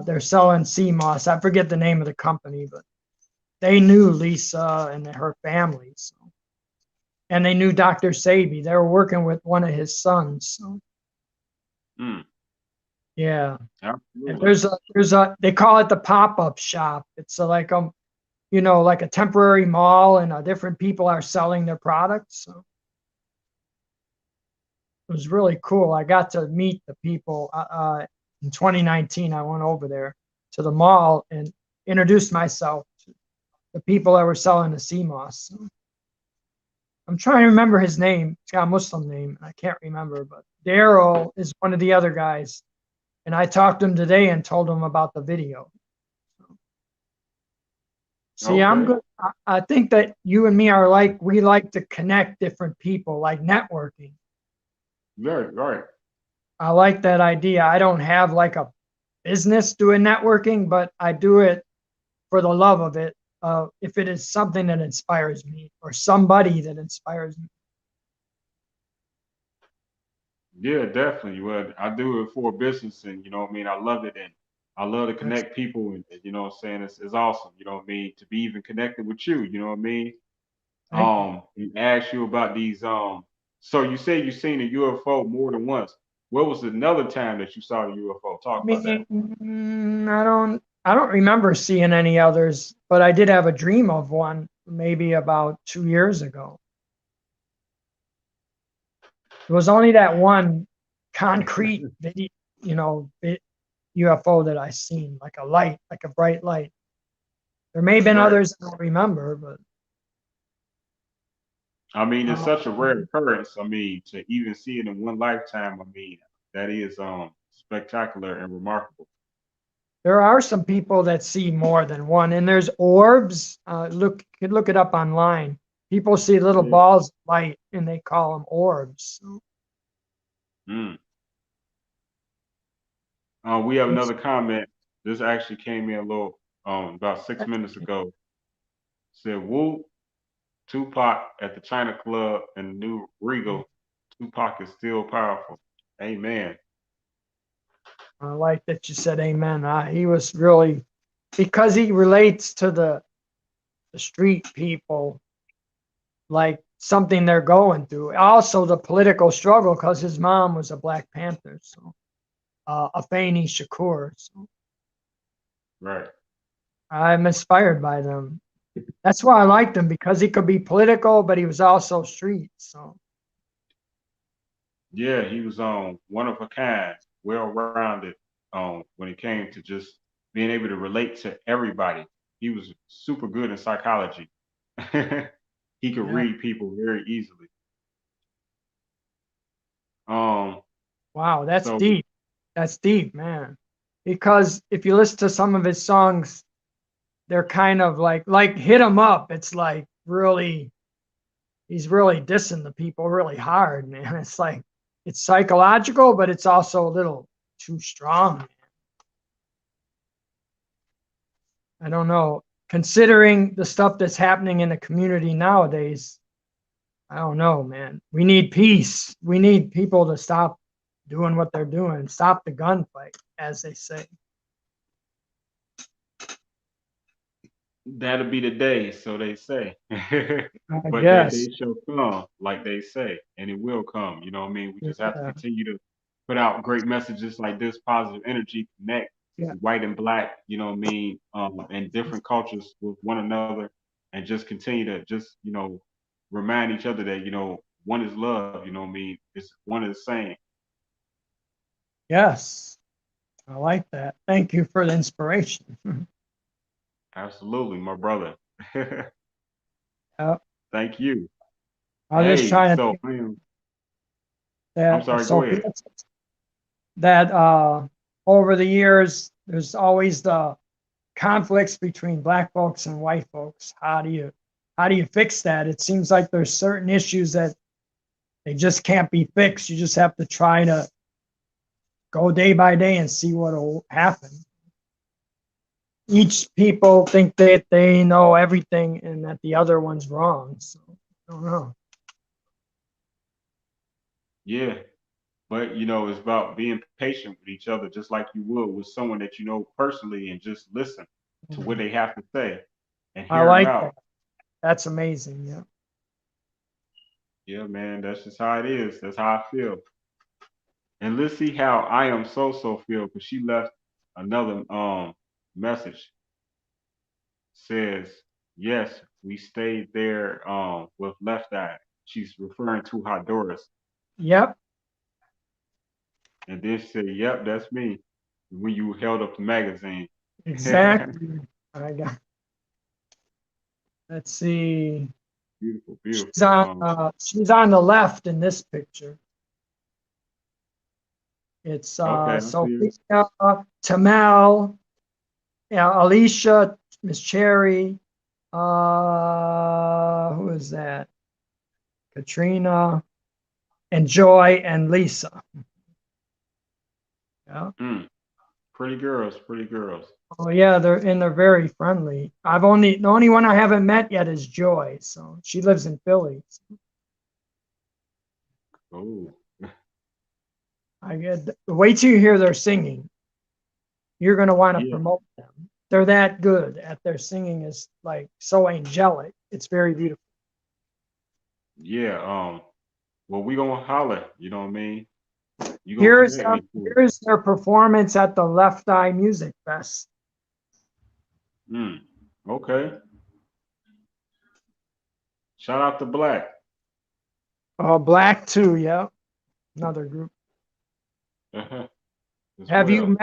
They're selling CMOS. I forget the name of the company, but they knew Lisa and her family. So. And they knew Dr. Sabi. They were working with one of his sons. So. Mm. Yeah. And Absolutely. there's a they call it the pop-up shop. It's like like a temporary mall, and different people are selling their products. So it was really cool. I got to meet the people in 2019. I went over there to the mall and introduced myself to the people that were selling the CMOS. So I'm trying to remember his name. It's got a Muslim name. I can't remember, but Daryl is one of the other guys. And I talked to him today and told him about the video. See, I'm Okay. good. I think that you and me are like, we like to connect different people, like networking. Very right. I like that idea. I don't have like a business doing networking, but I do it for the love of it. If it is something that inspires me or somebody that inspires me. Yeah, definitely. Well, I do it for a business, and you know what I mean. I love it, and I love to That's, connect people, and you know what I'm saying. It's awesome. You know what I mean. To be even connected with you. You know what I mean. thank you. And ask you about these. So you say you've seen a UFO more than once. What was another time that you saw a UFO? I Talk about that. mean, I don't remember seeing any others, but I did have a dream of one maybe about 2 years ago. It was only that one concrete video, UFO that I seen, like a light, like a bright light. There may have been Right. others I don't remember, but I mean, it's such a rare um, occurrence. I mean, to even see it in one lifetime. I mean, that is spectacular and remarkable. there are some people that see more than one, and there's orbs. You could look it up online. People see little Yeah. balls of light, and they call them orbs. So Mm. We have it's, another comment. This actually came in a little about 6 minutes ago. Said Whoop, Tupac at the China Club and the new Regal. Tupac is still powerful. Amen. I like that you said amen. He was really, because he relates to the street people, like something they're going through. Also, the political struggle, because his mom was a Black Panther, so Afeni Shakur. So Right. I'm inspired by them. That's why I liked him, because he could be political, but he was also street. So Yeah, he was one of a kind, well rounded when it came to just being able to relate to everybody. He was super good in psychology. He could yeah, read people very easily. Um, wow, that's so deep. That's deep, man. Because if you listen to some of his songs, they're kind of like hit him up. It's like really, he's really dissing the people really hard, man. It's like it's psychological, but it's also a little too strong. I don't know. Considering the stuff that's happening in the community nowadays, I don't know, man. We need peace. We need people to stop doing what they're doing, stop the gunfight, as they say. that'll be the day, so they say. I But that guess. day shall come, like they say, and it will come. You know what I mean? We just have to Yeah. continue to put out great messages like this, positive energy, connect Yeah. white and black, you know what I mean, and different cultures with one another, and just continue to just, remind each other that, one is love, you know what I mean? It's one is the same. Yes. I like that. Thank you for the inspiration. Absolutely, my brother. Yeah. Thank you. I was just Hey, trying to so think I'm that sorry, so go ahead. that over the years there's always the conflicts between black folks and white folks. How do you fix that? It seems like there's certain issues that they just can't be fixed. You just have to try to go day by day and see what will happen. Each people think that they know everything and that the other one's wrong. So I don't know. Yeah. But it's about being patient with each other, just like you would with someone that you know personally, and just listen to what they have to say and I hear them like that. out. That's amazing. Yeah. Yeah, man, that's just how it is. That's how I feel. And let's see how I am so feel because she left another message. Says, yes, we stayed there with Left Eye. She's referring to Honduras. Yep, And then she said, yep, that's me. When you held up the magazine. exactly. I got. Let's see. Beautiful, She's beautiful. on. She's on the left in this picture. It's Okay, I see you. Sophia, Tamel, yeah, Alicia, Miss Cherry. Who is that? Katrina and Joy and Lisa. Yeah. Mm, pretty girls, pretty girls. Oh yeah, they're very friendly. The only one I haven't met yet is Joy. So she lives in Philly. Oh, I get wait till you hear their singing. You're gonna want to yeah, promote them. They're that good at their singing is like so angelic. It's very beautiful. yeah. Well, we gonna holler. You know what I mean? You gonna connect me to Here's their performance at the Left Eye Music Fest. it. Okay. Shout out to Black. Oh, Black too, yeah. Another group. As well.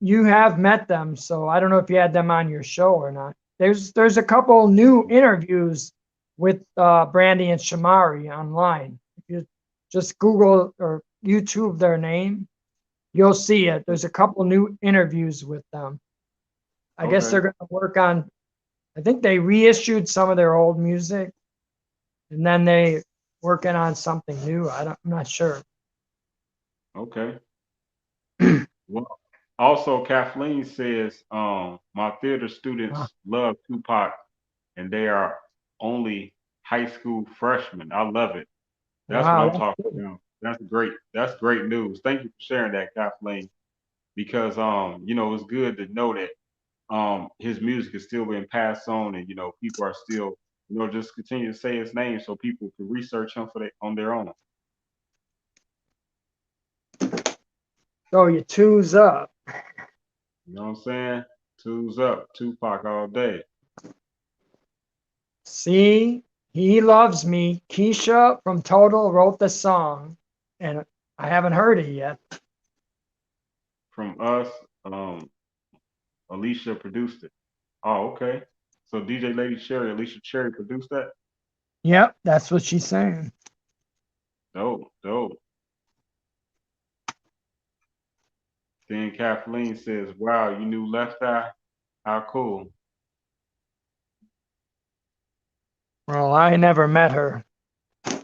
You have met them, so I don't know if you had them on your show or not. There's a couple new interviews with Brandy and Shamari online. If you just Google or YouTube their name, you'll see it. There's a couple new interviews with them. I guess they're Okay. going to work on, I think they reissued some of their old music and then they working on something new. I'm not sure. Okay. Well, also Kathleen says, my theater Wow, students love Tupac and they are only high school freshmen. I love it. That's what wow, I'm that's talking good. about. That's great. That's great news. Thank you for sharing that, Kathleen. Because it's good to know that his music is still being passed on and people are still, just continue to say his name so people can research him on their own. So you two's up. You know what I'm saying? Two's up, Tupac all day. See, he loves me. Keisha from Total wrote the song, and I haven't heard it yet. From us, Alicia produced it. Oh, okay. So DJ Lady Cherry, Alicia Cherry produced that? Yep, that's what she's saying. Dope, dope. Then Kathleen says, wow, you knew Left Eye? How cool. Well, I never met her. I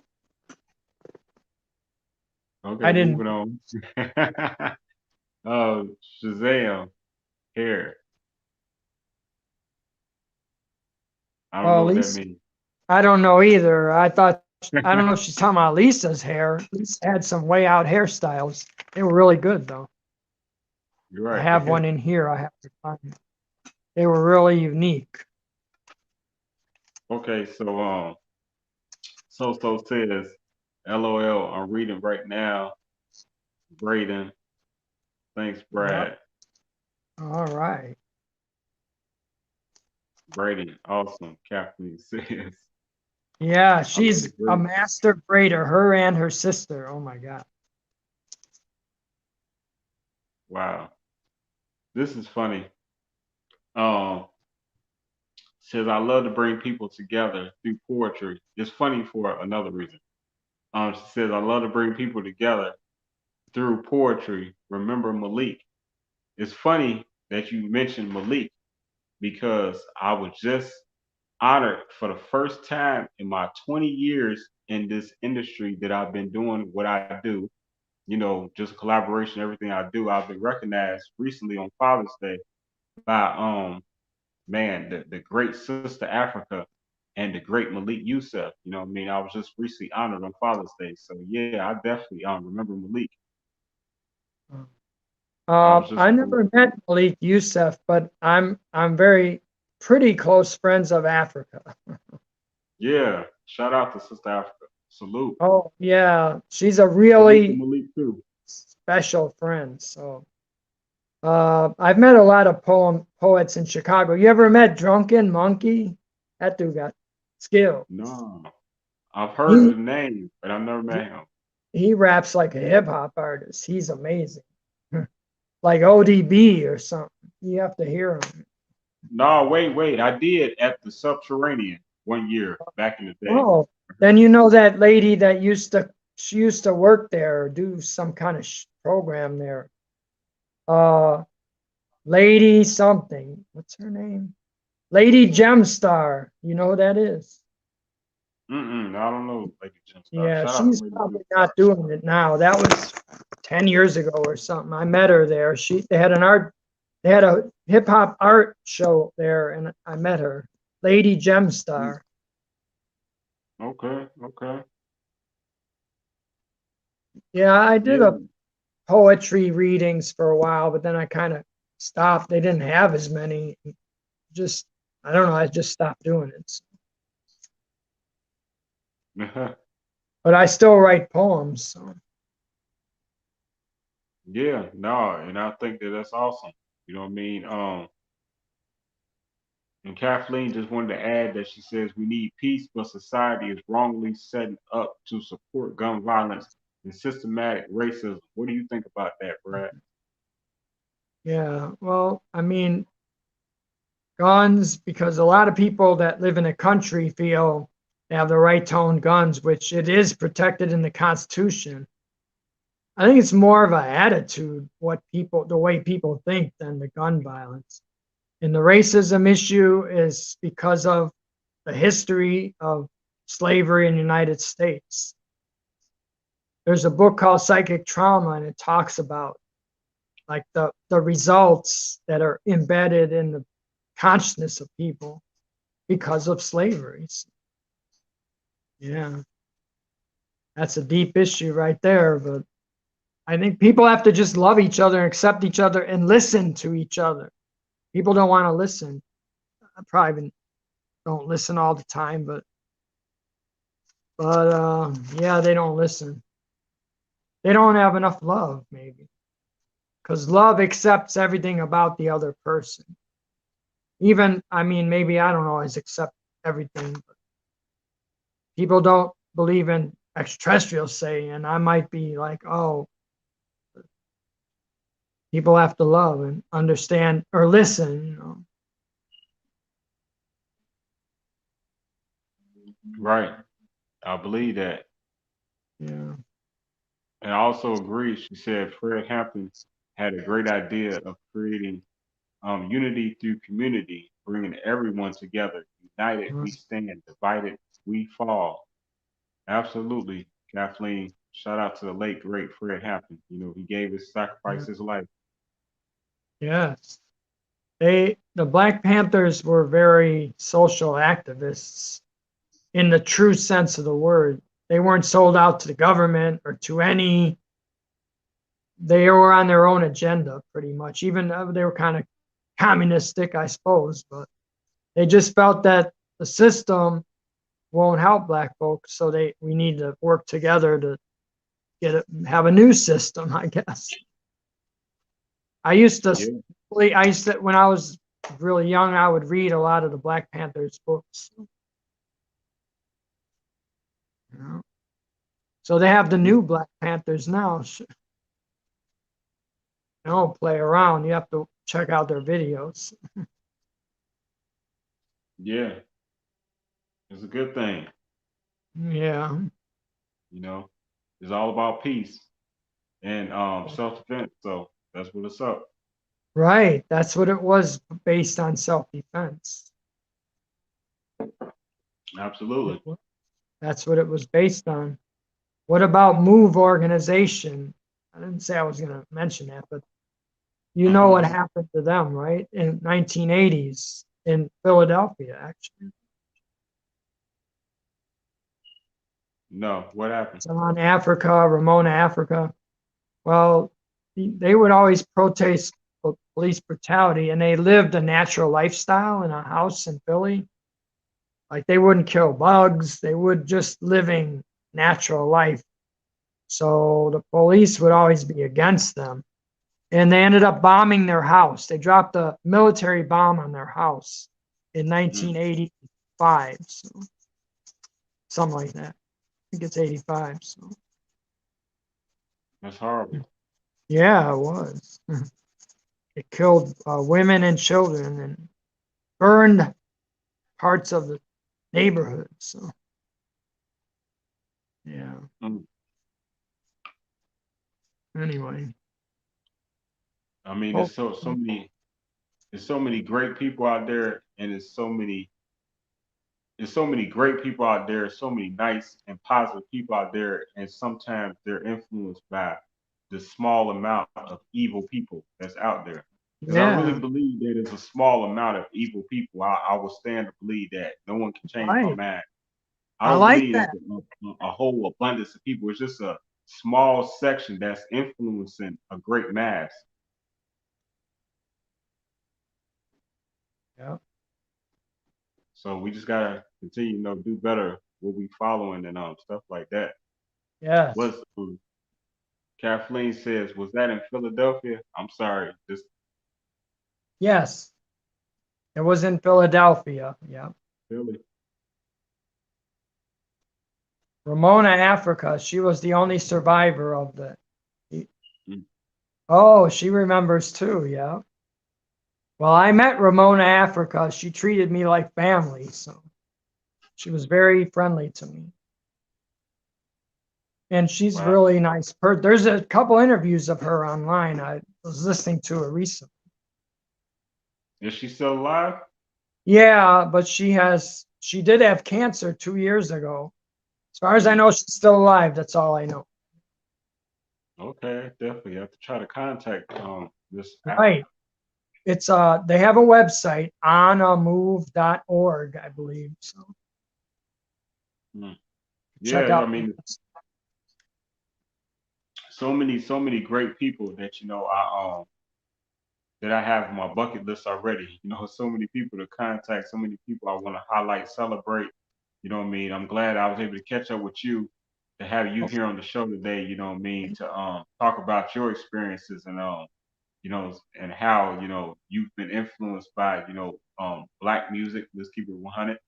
Okay, didn't. moving on. Oh, Shazam hair. I don't Well, know what that Lisa, means. I don't know either. I don't know if she's talking about Lisa's hair. Lisa had some way out hairstyles. They were really good, though. You're I right. have one in here. I have to find it. They were really unique. Okay, so says, LOL, I'm reading right now. Braden. Thanks, Yep. Brad. All right. Braden, awesome. Kathleen says, Yeah, I love the she's a great. master braider, her and her sister. Oh my God. Wow. This is funny. Um, says I love to bring people together through poetry. It's funny for another reason. She says I love to bring people together through poetry. Remember Malik. It's funny that you mentioned Malik because I was just honored for the first time in my 20 years in this industry that I've been doing what I do, just collaboration, everything I do. I've been recognized recently on Father's Day by man, the great Sister Africa and the great Malik Youssef. You know what I mean? I was just recently honored on Father's Day. So yeah, I definitely remember Malik. I was just I never met Malik Youssef, but I'm very pretty close friends of Africa. yeah, shout out to Sister Africa. Salute. Oh yeah, she's a Salute to really Malik too. special friend. So I've met a lot of poets in Chicago. You ever met Drunken Monkey? That dude got skill. No. I've heard He the name, but I've never met him. he raps like a hip hop artist. He's amazing. Like ODB or something. You have to hear him. No, wait. I did at the Subterranean one year back in the day. Oh, then you know that lady that she used to work there or do some kind of program there. Uh, Lady something. What's her name? Lady Gemstar. You know who that is? I don't know Lady Gemstar. Yeah, Shout out to she's Lady probably Gemstar. not doing it now. That was 10 years ago or something. I met her there. They had a hip hop art show there and I met her. Lady Gemstar. Okay. Yeah, I did Yeah. a poetry readings for a while, but then I kind of stopped. They didn't have as many. Just I don't know, I just stopped doing it. But I still write poems. So. Yeah, no, and I think that that's awesome. You know what I mean? And Kathleen just wanted to add that she says we need peace, but society is wrongly setting up to support gun violence and systematic racism. What do you think about that, Brad? Yeah, well, I mean, guns, because a lot of people that live in a country feel they have the right to own guns, which it is protected in the Constitution. I think it's more of an attitude, the way people think than the gun violence. And the racism issue is because of the history of slavery in the United States. There's a book called Psychic Trauma, and it talks about like the results that are embedded in the consciousness of people because of slavery. Yeah, that's a deep issue right there. But I think people have to just love each other, accept each other, and listen to each other. People don't want to listen. I probably don't listen all the time, but yeah, they don't listen. They don't have enough love, maybe, because love accepts everything about the other person. Even, I mean, maybe I don't always accept everything, but people don't believe in extraterrestrials, say, and I might be like, oh, people have to love and understand or listen, you know. Right. I believe that. Yeah. And I also agree. She said Fred Hampton had a great idea of creating unity through community, bringing everyone together. United, we stand. Divided, we fall. Absolutely, Kathleen. Shout out to the late great Fred Hampton. You know, he gave his sacrifice his life. Yes. The Black Panthers were very social activists in the true sense of the word. They weren't sold out to the government or to any. They were on their own agenda pretty much, even though they were kind of communistic, I suppose, but they just felt that the system won't help black folks, so we need to work together to have a new system, I guess. I used to when I was really young, I would read a lot of the Black Panthers books. You know? So they have the new Black Panthers now. They don't play around. You have to check out their videos. Yeah, it's a good thing. Yeah. You know, it's all about peace and self-defense. So that's what it's up. Right. That's what it was, based on self-defense. Absolutely. That's what it was based on. What about Move organization? I didn't say I was going to mention that, but you know what happened to them, right? In 1980s in Philadelphia, actually. No, what happened? On Africa, Ramona, Africa. Well, they would always protest police brutality, and they lived a natural lifestyle in a house in Philly. Like they wouldn't kill bugs. They would just living natural life. So the police would always be against them. And they ended up bombing their house. They dropped a military bomb on their house in Mm, 1985. So something like that. I think it's 85. So that's horrible. yeah, it was. It killed women and children and burned parts of the neighborhood. So yeah. Mm. Anyway. I mean, Oh, there's so many great people out there, and there's so many great people out there, so many nice and positive people out there, and sometimes they're influenced by the small amount of evil people that's out there. Because I really yeah. believe that there's a small amount of evil people. I will stand to believe that. No one can change my Right. mind. I I don't like believe that. it's a whole abundance of people. It's just a small section that's influencing a great mass. Yeah. So we just gotta continue, do better what we following and stuff like that. Yes. Was Kathleen says, was that in Philadelphia? I'm sorry, just Yes. It was in Philadelphia. Yeah. Philly. Ramona Africa. She was the only survivor of the. Mm. Oh, she remembers too. Yeah. Well, I met Ramona Africa. She treated me like family. So she was very friendly to me. And she's Wow. really nice. There's a couple interviews of her online. I was listening to her recently. Is she still alive? Yeah, but she did have cancer 2 years ago. As far as I Mm. know, she's still alive. That's all I know. Okay, definitely have to try to contact this Right. Africa. It's they have a website, onamove.org, I believe. So Mm. check Yeah, I out. mean, so many great people that that I have on my bucket list already. So many people to contact, so many people I want to highlight, celebrate. You know what I mean? I'm glad I was able to catch up with you, to have you here on the show today. You know what I mean? To talk about your experiences and and how you've been influenced by black music. Let's keep it 100.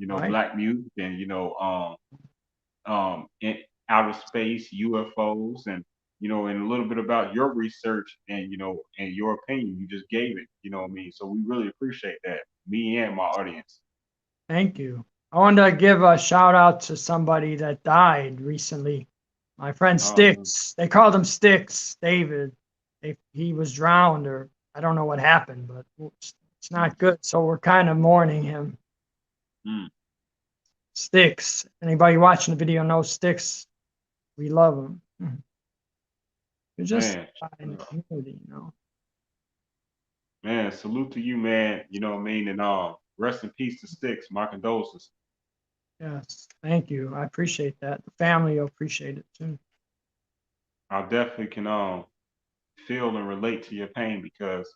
Right. Black music and in outer space, UFOs, and and a little bit about your research and and your opinion. You just gave it. You know what I mean? So we really appreciate that, me and my audience. Thank you. I wanted to give a shout out to somebody that died recently. My friend Oh no. Sticks. They called him Sticks, David. He was drowned, or I don't know what happened, but it's not good. So we're kind of mourning him. Mm, Sticks. Anybody watching the video knows Sticks. We love him. You're just man, in the community. man, salute to you, man. You know what I mean? And rest in peace to Sticks. My condolences. Yes. Thank you. I appreciate that. The family will appreciate it too. I definitely can feel and relate to your pain because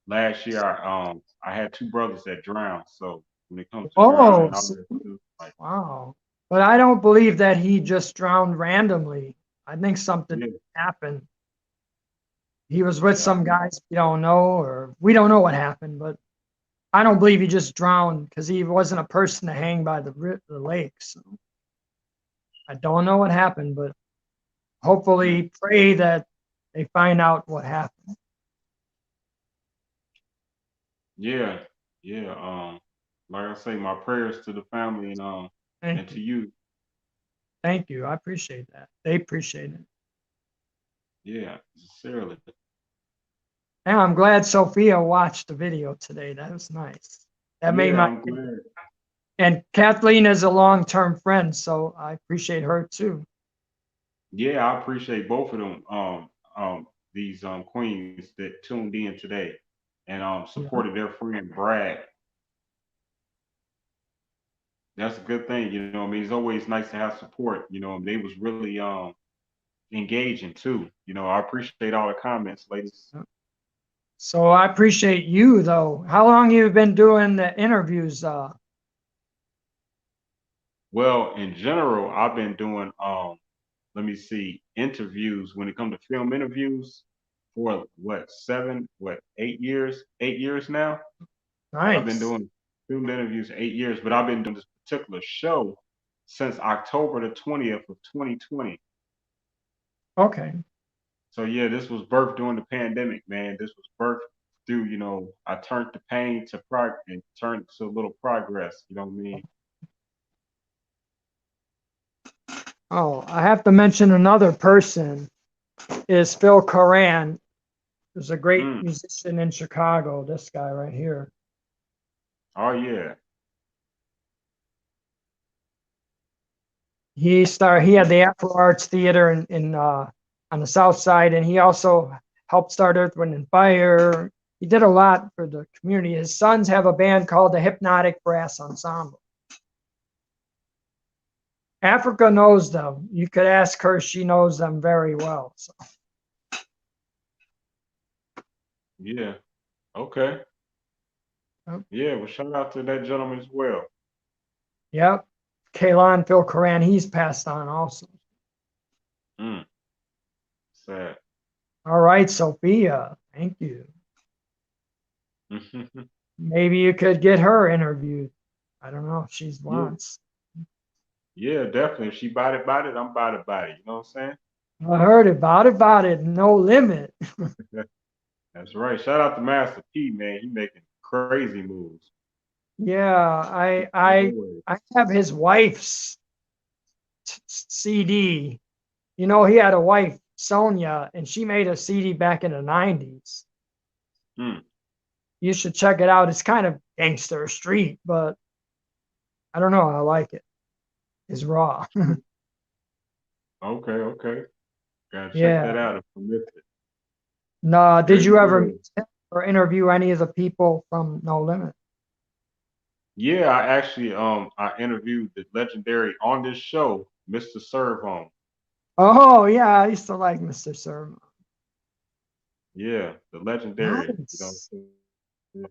last year I had two brothers that drowned. So when it comes to drowning Oh, and all that too, like wow. But I don't believe that he just drowned randomly. I think something yeah, happened. He was with yeah, some guys we don't know, or we don't know what happened, but I don't believe he just drowned because he wasn't a person to hang by the lake. So I don't know what happened, but mm, hopefully pray that they find out what happened. yeah, yeah. Like I say, my prayers to the family Thank and you. to you. Thank you. I appreciate that. They appreciate it. Yeah, sincerely. And I'm glad Sophia watched the video today. That was nice. That made Yeah, my I'm glad. and Kathleen is a long-term friend, so I appreciate her too. Yeah, I appreciate both of them. These queens that tuned in today and Yeah. supported their friend Brad. That's a good thing, I mean, it's always nice to have support. They was really engaging too. I appreciate all the comments, ladies. So I appreciate you though. How long you been doing the interviews? Well, in general, I've been doing let me see, interviews when it comes to film interviews for what, 8 years? 8 years now. I've been Nice. doing film interviews 8 years, but I've been doing this particular show since October the 20th of 2020. Okay. So yeah, this was birthed during the pandemic, man. This was birthed through, I turned the pain to and turned to a little progress. You know what I mean? Oh, I have to mention another person is Phil Coran. There's a great Mm. musician in Chicago. This guy right here. Oh yeah. He had the Afro Arts Theater in on the South Side, and he also helped start Earth, Wind, and Fire. He did a lot for the community. His sons have a band called the Hypnotic Brass Ensemble. Africa knows them. You could ask her; she knows them very well. So. Yeah. Okay. Yeah. Well, shout out to that gentleman as well. Yep. Kalan Phil Coran, he's passed on also. Mm. Sad. All right, Sophia. Thank you. Maybe you could get her interviewed. I don't know if she Yeah. wants. Yeah, definitely. If she bought it, I'm bought it. You know what I'm I heard about it. No limit. saying? That's right. Shout out to Master P, man. He making crazy moves. Yeah, Like always. I have his wife's CD. You know, he had a wife, Sonia, and she made a CD back in the 90s. Mm. You should check it out. It's kind of gangster street, but I don't know. I like it. It's raw. Okay, okay. Gotta check that Yeah. out if I missed it. No, did Good you ever deal. meet him or interview any of the people from No Limit? Yeah, I actually I interviewed the legendary on this show, Mr. Servon. Oh, yeah, I used to like Mr. Sermon. Yeah, the legendary, Nice. what I'm saying?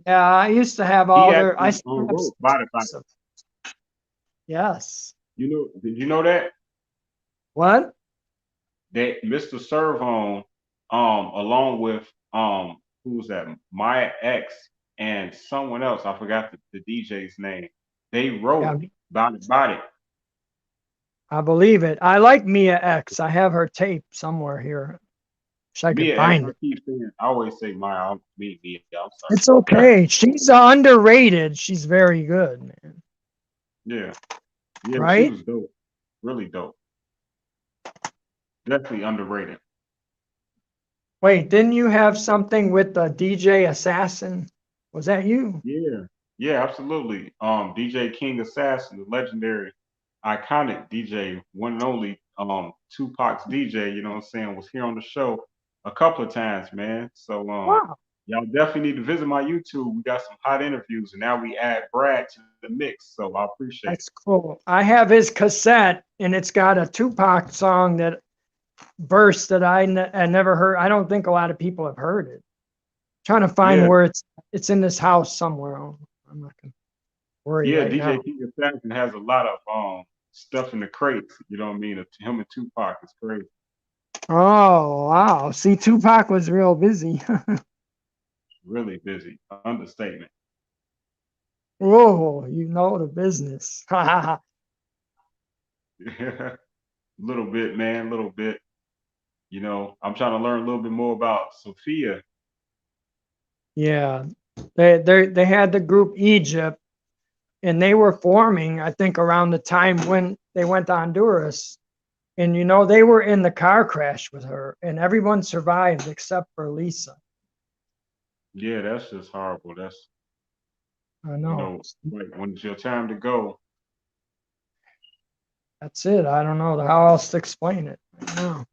Yeah, I used to have He all their, I actually still have wrote some about it. tapes of, yes. Did you know that? What? That Mr. Servon, along with who was that? Maya X and someone else, I forgot the DJ's name. They Yeah, wrote about it. I believe it. I like Mia X. I have her tape somewhere here. Wish I could Mia X, find I it. keep saying, I always say Maya, Mia, I'm It's sorry. okay. She's underrated. She's very good, man. Yeah, yeah, she Right? was dope, really dope, definitely underrated. Wait, didn't you have something with the DJ Assassin? Was that you? Yeah, yeah, absolutely. DJ King Assassin, the legendary, iconic DJ, one and only Tupac's DJ, you know what I'm saying, was here on the show a couple of times, man. So Wow. y'all definitely need to visit my YouTube. We got some hot interviews, and now we add Brad to the mix. So I appreciate it. That's cool. I have his cassette, and it's got a Tupac song that verse that I never heard. I don't think a lot of people have heard it. Trying to find Yeah, where it's in this house somewhere. I'm not gonna worry yeah, right DJ now. King Assassin has a lot of stuff in the crates, you know what I mean? Him and Tupac is crazy. Oh wow! See, Tupac was real busy. Really busy. Understatement. Whoa, you know the business. Little bit, man, little bit. I'm trying to learn a little bit more about Sophia. Yeah, they had the group Egypt, and they were forming, I think, around the time when they went to Honduras. And they were in the car crash with her, and everyone survived except for Lisa. Yeah, that's just horrible. That's, I know. like when it's your time to go. That's it. I don't know how else to explain it. I know.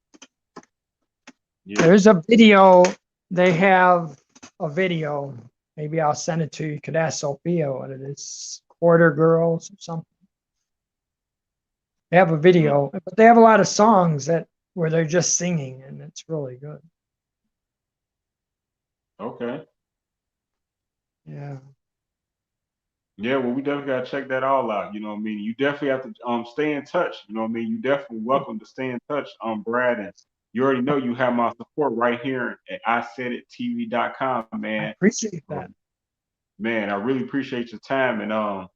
Yeah. There's a video. They have a video. Maybe I'll send it to you. You could ask Sophia what it is. Quarter Girls or something. They have a Mm. video, but they have a lot of songs where they're just singing, and it's really good. Okay. Yeah. Yeah, well, we definitely gotta check that all out. You know what I mean? You definitely have to stay in touch. You know what I mean? You definitely welcome to stay in touch, Brad. And you already know you have my support right here at ISaidItTV.com, I man. appreciate that. Um, man, I really appreciate your time, and I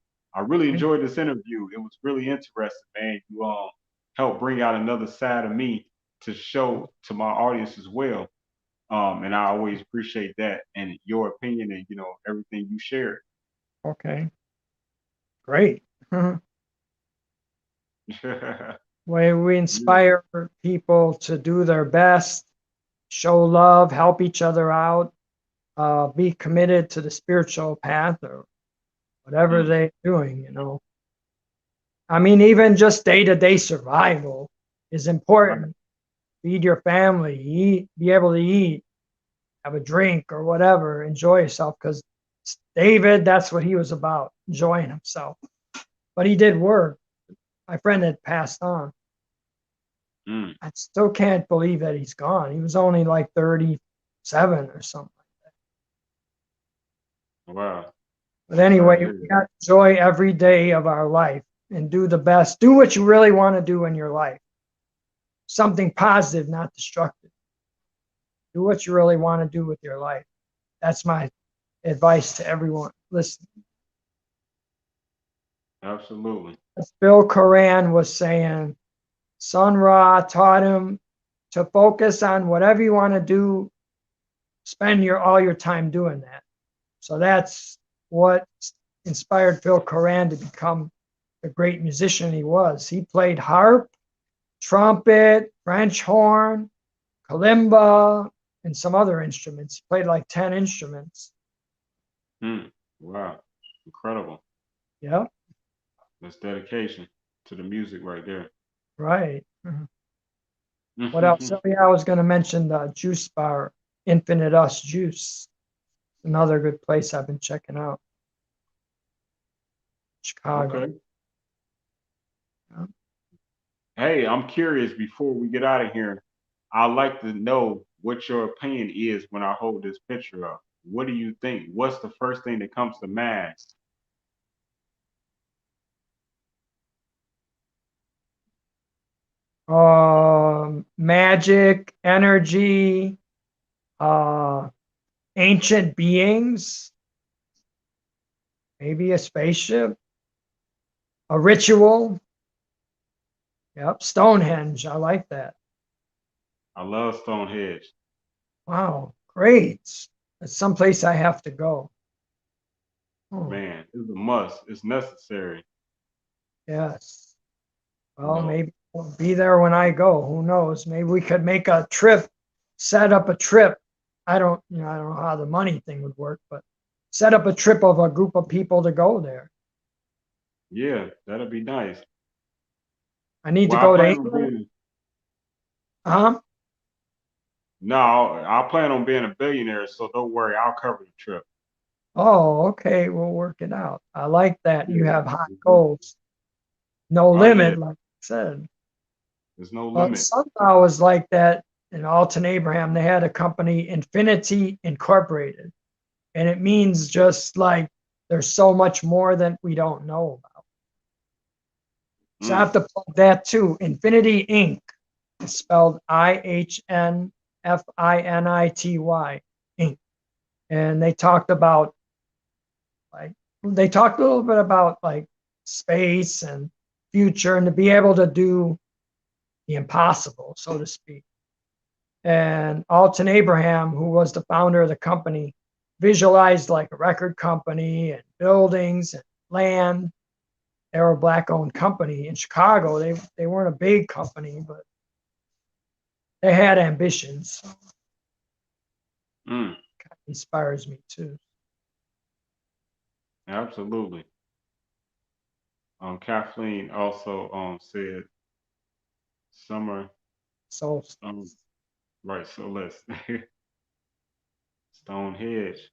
really enjoyed this interview. It was really interesting, man. You helped bring out another side of me to show to my audience as well. And I always appreciate that and your opinion and everything you shared. Okay, great. Way we Yeah. inspire people to do their best, show love, help each other out, be committed to the spiritual path or whatever Mm, they're doing. I mean, even just day-to-day survival is right. important. Feed your family, eat, be able to eat, have a drink or whatever, enjoy yourself. Because David, that's what he was about, enjoying himself. But he did work. My friend had passed on. Mm, I still can't believe that he's gone. He was only like 37 or something. wow. But I'm sorry to anyway, hear we that. got to enjoy every day of our life and do the best. Do what you really want to do in your life. Something positive, not destructive. Do what you really want to do with your life. That's my advice to everyone listening. Absolutely. As Bill Coran was saying, Sun Ra taught him to focus on whatever you want to do, spend all your time doing that. So that's what inspired Bill Coran to become the great musician he was. He played harp, trumpet, French horn, kalimba, and some other instruments. He played like 10 instruments. Mm, wow. Incredible. Yeah, That's dedication to the music right there. right. Mhm. What else? Oh, yeah, I was going to mention the juice bar, Infinite Us Juice. Another good place I've been checking out, Chicago. Okay. Yeah. Hey, I'm curious before we get out of here. I'd like to know what your opinion is when I hold this picture up. What do you think? What's the first thing that comes to mind? Magic, energy, uh, ancient beings, maybe a spaceship, a ritual. Yep, Stonehenge. I like that. I love Stonehenge. Wow, great. That's someplace I have to go. Oh, Man, it's a must. It's necessary. yes. You Well, know. maybe I'll be there when I go. Who knows? Maybe we could make a trip, set up a trip. I don't know how the money thing would work, but set up a trip of a group of people to go there. Yeah, that'd be nice. I need to Well, I go to plan on England. being Huh? no, I plan on being a billionaire, so don't worry, I'll cover the trip. Oh, okay. We'll work it out. I like that. You Yeah. have high Mhm. goals. No Oh yeah, limit, like I said. there's no Well, limit. Sundial was like that in Alton, Abraham. They had a company, Infinity Incorporated. And it means just like there's so much more that we don't know about. So I Mm, have to plug that too. Infinity Inc. is spelled IHNFINITY Inc. And like they talked a little bit about like space and future and to be able to do the impossible, so to speak. And Alton Abraham, who was the founder of the company, visualized like a record company and buildings and land. They were a black owned company in Chicago. They weren't a big company, but they had ambitions. mm, Inspires me too. absolutely. Kathleen also said summer. So Um, right. So let's Stonehenge.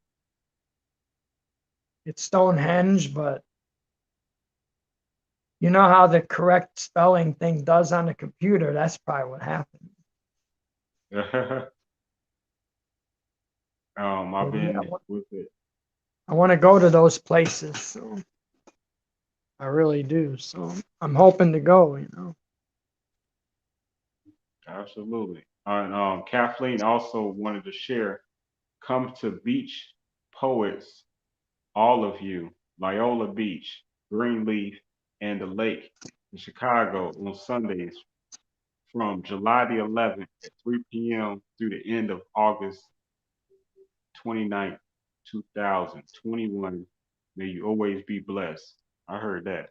it's Stonehenge, but you know how the correct spelling thing does on the computer? That's probably what happened. I've But yeah, been with it. I want to go to those places. So. I really do. So I'm hoping to go, you know. Absolutely. And Kathleen also wanted to share, come to Beach Poets, all of you, Viola Beach, Greenleaf, and the lake in Chicago on Sundays from July the 11th at 3 p.m. through the end of August 29th, 2021. May you always be blessed. I heard that.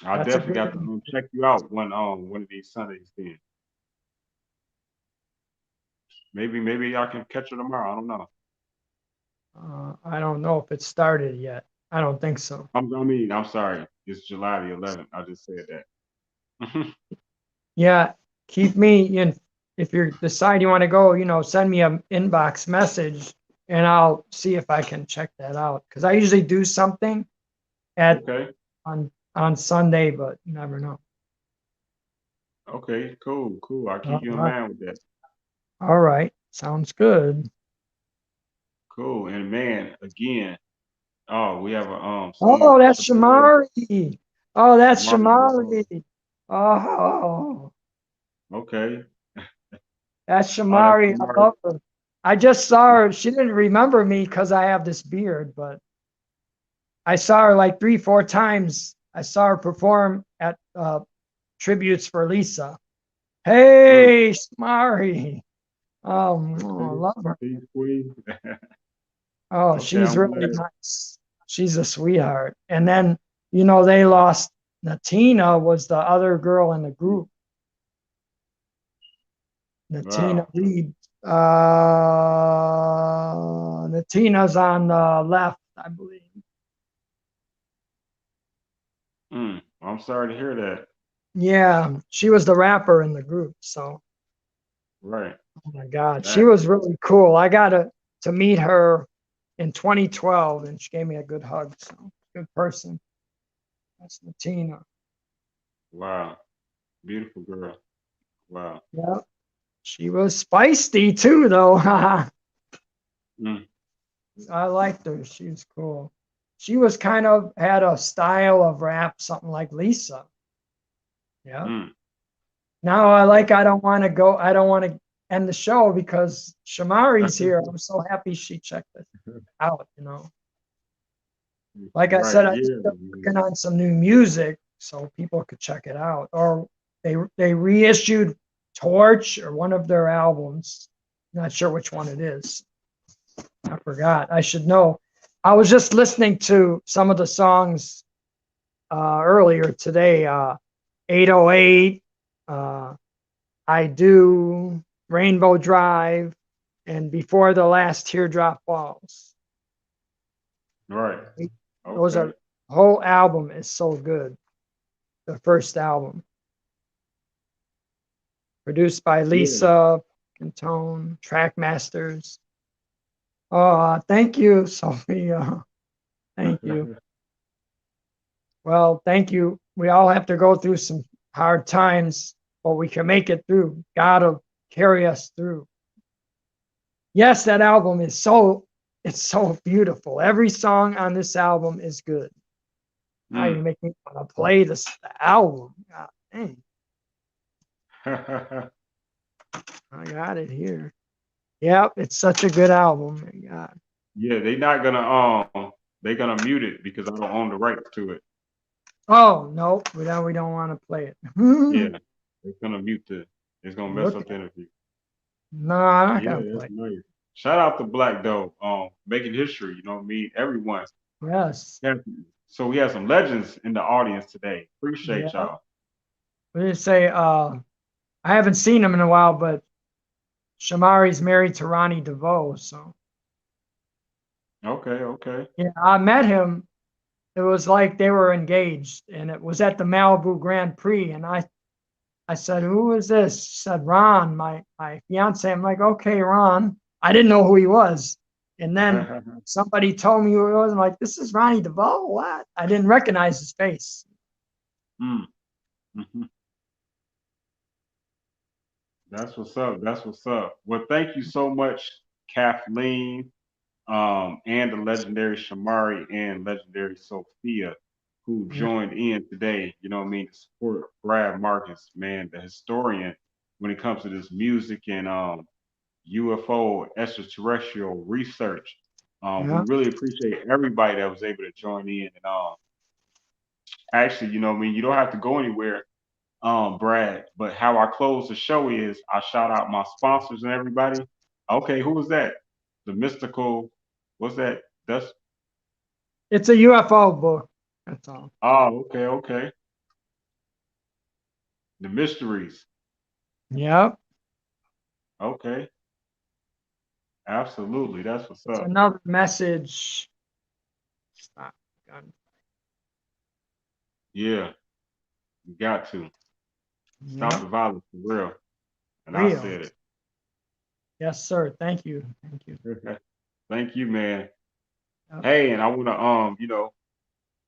I That's a definitely good got to one. check you out one of these Sundays then. Maybe I can catch you tomorrow. I don't know. I don't know if it started yet. I don't think so. I'm sorry. It's July the 11th. I just said that. Yeah, keep me in. If you decide you want to go, you know, send me an inbox message and I'll see if I can check that out. Because I usually do something at Okay. on Sunday, but you never know. Okay. Cool. Cool. I'll keep All you in right. mind with that. All right. Sounds good. Cool. And man, again, oh, we have a Oh, that's supporter, Shamari. Oh, that's Mark. Shamari. Oh, Okay. that's Oh, that's Shamari. I Mark. love her. I just saw her. She didn't remember me because I have this beard, but I saw her like 3, 4 times. I saw her perform at tributes for Lisa. Mm. Hey, Shamari. I Okay. love her. Peace, Queen. Oh, Okay. she's I'm really glad. nice. She's a sweetheart. And then, you know, they lost Natina was the other girl in the group. Natina Wow. Reed. Natina's on the left, I believe. I'm sorry to hear that. Yeah, she was the rapper in the group. So, Right. oh my God, she That. was really cool. I got to meet her in 2012, and she gave me a good hug. So, good person. That's Natina. Wow. Beautiful girl. Wow. Yeah, she was feisty too, though. Mm. I liked her. She was cool. She was kind of had a style of rap, something like Lisa. Yeah. Mm. Now I Okay. like. I don't want to go. I don't want to end the show because Shamari's here. I'm so happy she checked it out. You know, like I Right. said, I just Yeah. been working on some new music so people could check it out. Or they reissued Torch or one of their albums. Not sure which one it is. I forgot. I should know. I was just listening to some of the songs earlier today. 808, uh, I Do, Rainbow Drive, and Before the Last Teardrop Falls. Right. Those Okay. are whole album is so good. The first album, produced by Yeah. Lisa Cantone, Track Masters. Oh, thank you, Sophia. Thank you. Well, thank you. We all have to go through some hard times, but we can make it through. God will carry us through. Yes, that album is it's so beautiful. Every song on this album is good. Now you Mm. make me want to play the album. God dang, I got it here. Yep, it's such a good album. My God. Yeah, they're gonna mute it because I don't own the rights to it. Oh no, we don't want to play it. Yeah, it's gonna mute the. It's gonna mess up Okay. the interview. No, I'm not Yeah, gonna that's play. nice. Shout out to Black though, making history. You know what I mean? Everyone. Yes. Yeah. So we have some legends in the audience today. Yeah. Appreciate y'all. We just say I haven't seen him in a while, but Shamari's married to Ronnie DeVoe. So Okay, okay. yeah, I met him. It was like they were engaged, and it was at the Malibu Grand Prix. And I said, "Who is this?" She said, "Ron, my fiance." I'm like, "Okay, Ron." I didn't know who he was, and then somebody told me who he was. I'm like, "This is Ronnie DeVoe." What? I didn't recognize his face. Mm, mhm. That's what's up. That's what's up. Well, thank you so much, Kathleen, and the legendary Shamari and legendary Sophia. who Yeah. joined in today, you know what I mean, to support Brad Marcus, man, the historian when it comes to this music and UFO extraterrestrial research. We Yeah. really appreciate everybody that was able to join in. And actually, you know what I mean, you don't have to go anywhere, Brad, but how I close the show is I shout out my sponsors and everybody. Okay, who was that? The mystical, what's that? That's It's a UFO book. That's all. okay, okay. The mysteries. Yep. Okay, absolutely. That's what's It's up. another message. Stop. Gun. Yeah, you got to stop Yep. the violence for real. And I Real. said Yes, sir. Thank you. Thank you. it. Thank you, man. Yep. Hey, and I wanna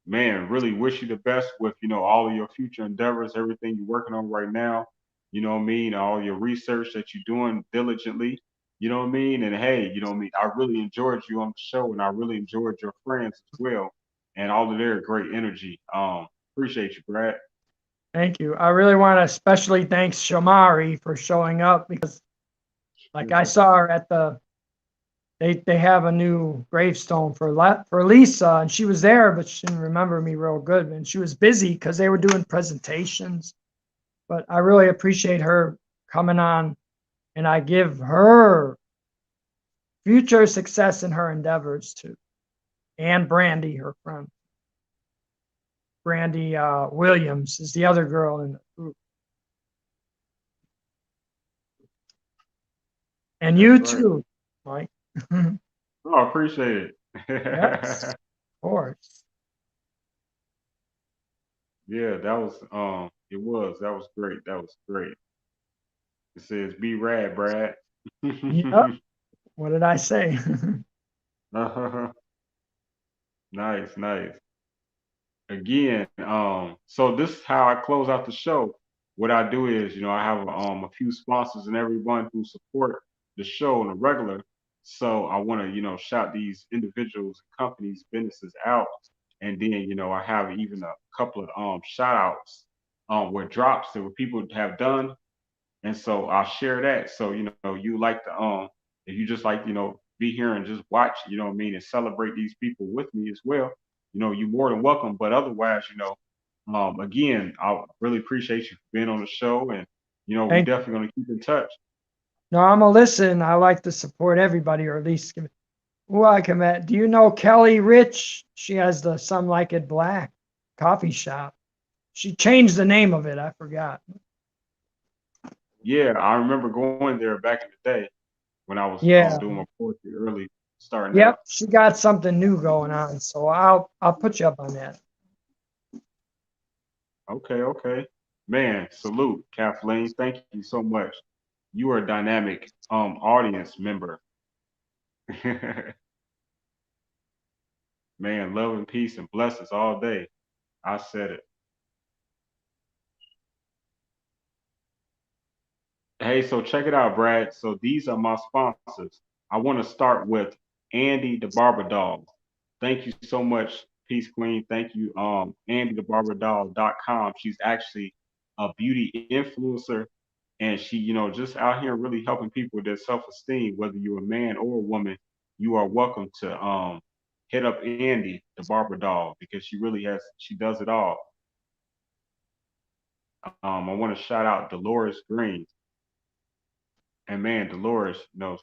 man, really wish you the best with, all of your future endeavors, everything you're working on right now. You know what I mean? All your research that you're doing diligently. You know what I mean? And hey, you know what I mean? I really enjoyed you on the show and I really enjoyed your friends as well and all of their great energy. Appreciate you, Brad. Thank you. I really want to especially thank Shamari for showing up because, like, I saw her at the. They have a new gravestone for Lisa, and she was there, but she didn't remember me real good, and she was busy because they were doing presentations. But I really appreciate her coming on, and I give her future success in her endeavors too. And Brandy, her friend. Brandy Williams is the other girl in the group. And That's you right. too, Mike. Oh, I appreciate Yes, it. of course. Yeah, that was that was great. That was great. It says be rad, Brad. Yep. What did I say? Nice, nice. Again, so this is how I close out the show. What I do is, I have a few sponsors and everyone who support the show on a regular. So I want to, shout these individuals, companies, businesses out, and then, I have even a couple of shout outs where drops that what people have done, and so I'll share that. So, you like to if you just like, be here and just watch, you know what I mean, and celebrate these people with me as well, you're more than welcome. But otherwise, again, I really appreciate you for being on the show, and we Thank definitely gonna keep in touch. No, I'm a listen. I like to support everybody, or at least give. Who I come at? Do you know Kelly Rich? She has the Some Like It Black coffee shop. She changed the name of it. I forgot. Yeah, I remember going there back in the day when I was Yeah. doing my poetry early, starting out. Yep. She got something new going on. So I'll put you up on that. Okay, okay. Man, salute, Kathleen. Thank you so much. You are a dynamic audience member. Man, love and peace and blessings all day. I said it. Hey, so check it out, Brad. So these are my sponsors. I want to start with Andy the Barber Dog. Thank you so much, Peace Queen. Thank you, AndyTheBarberDog.com. She's actually a beauty influencer, and she, just out here really helping people with their self-esteem. Whether you're a man or a woman, you are welcome to hit up Andy the Barber Dog because she does it all. I want to shout out Dolores Green. And man, Dolores,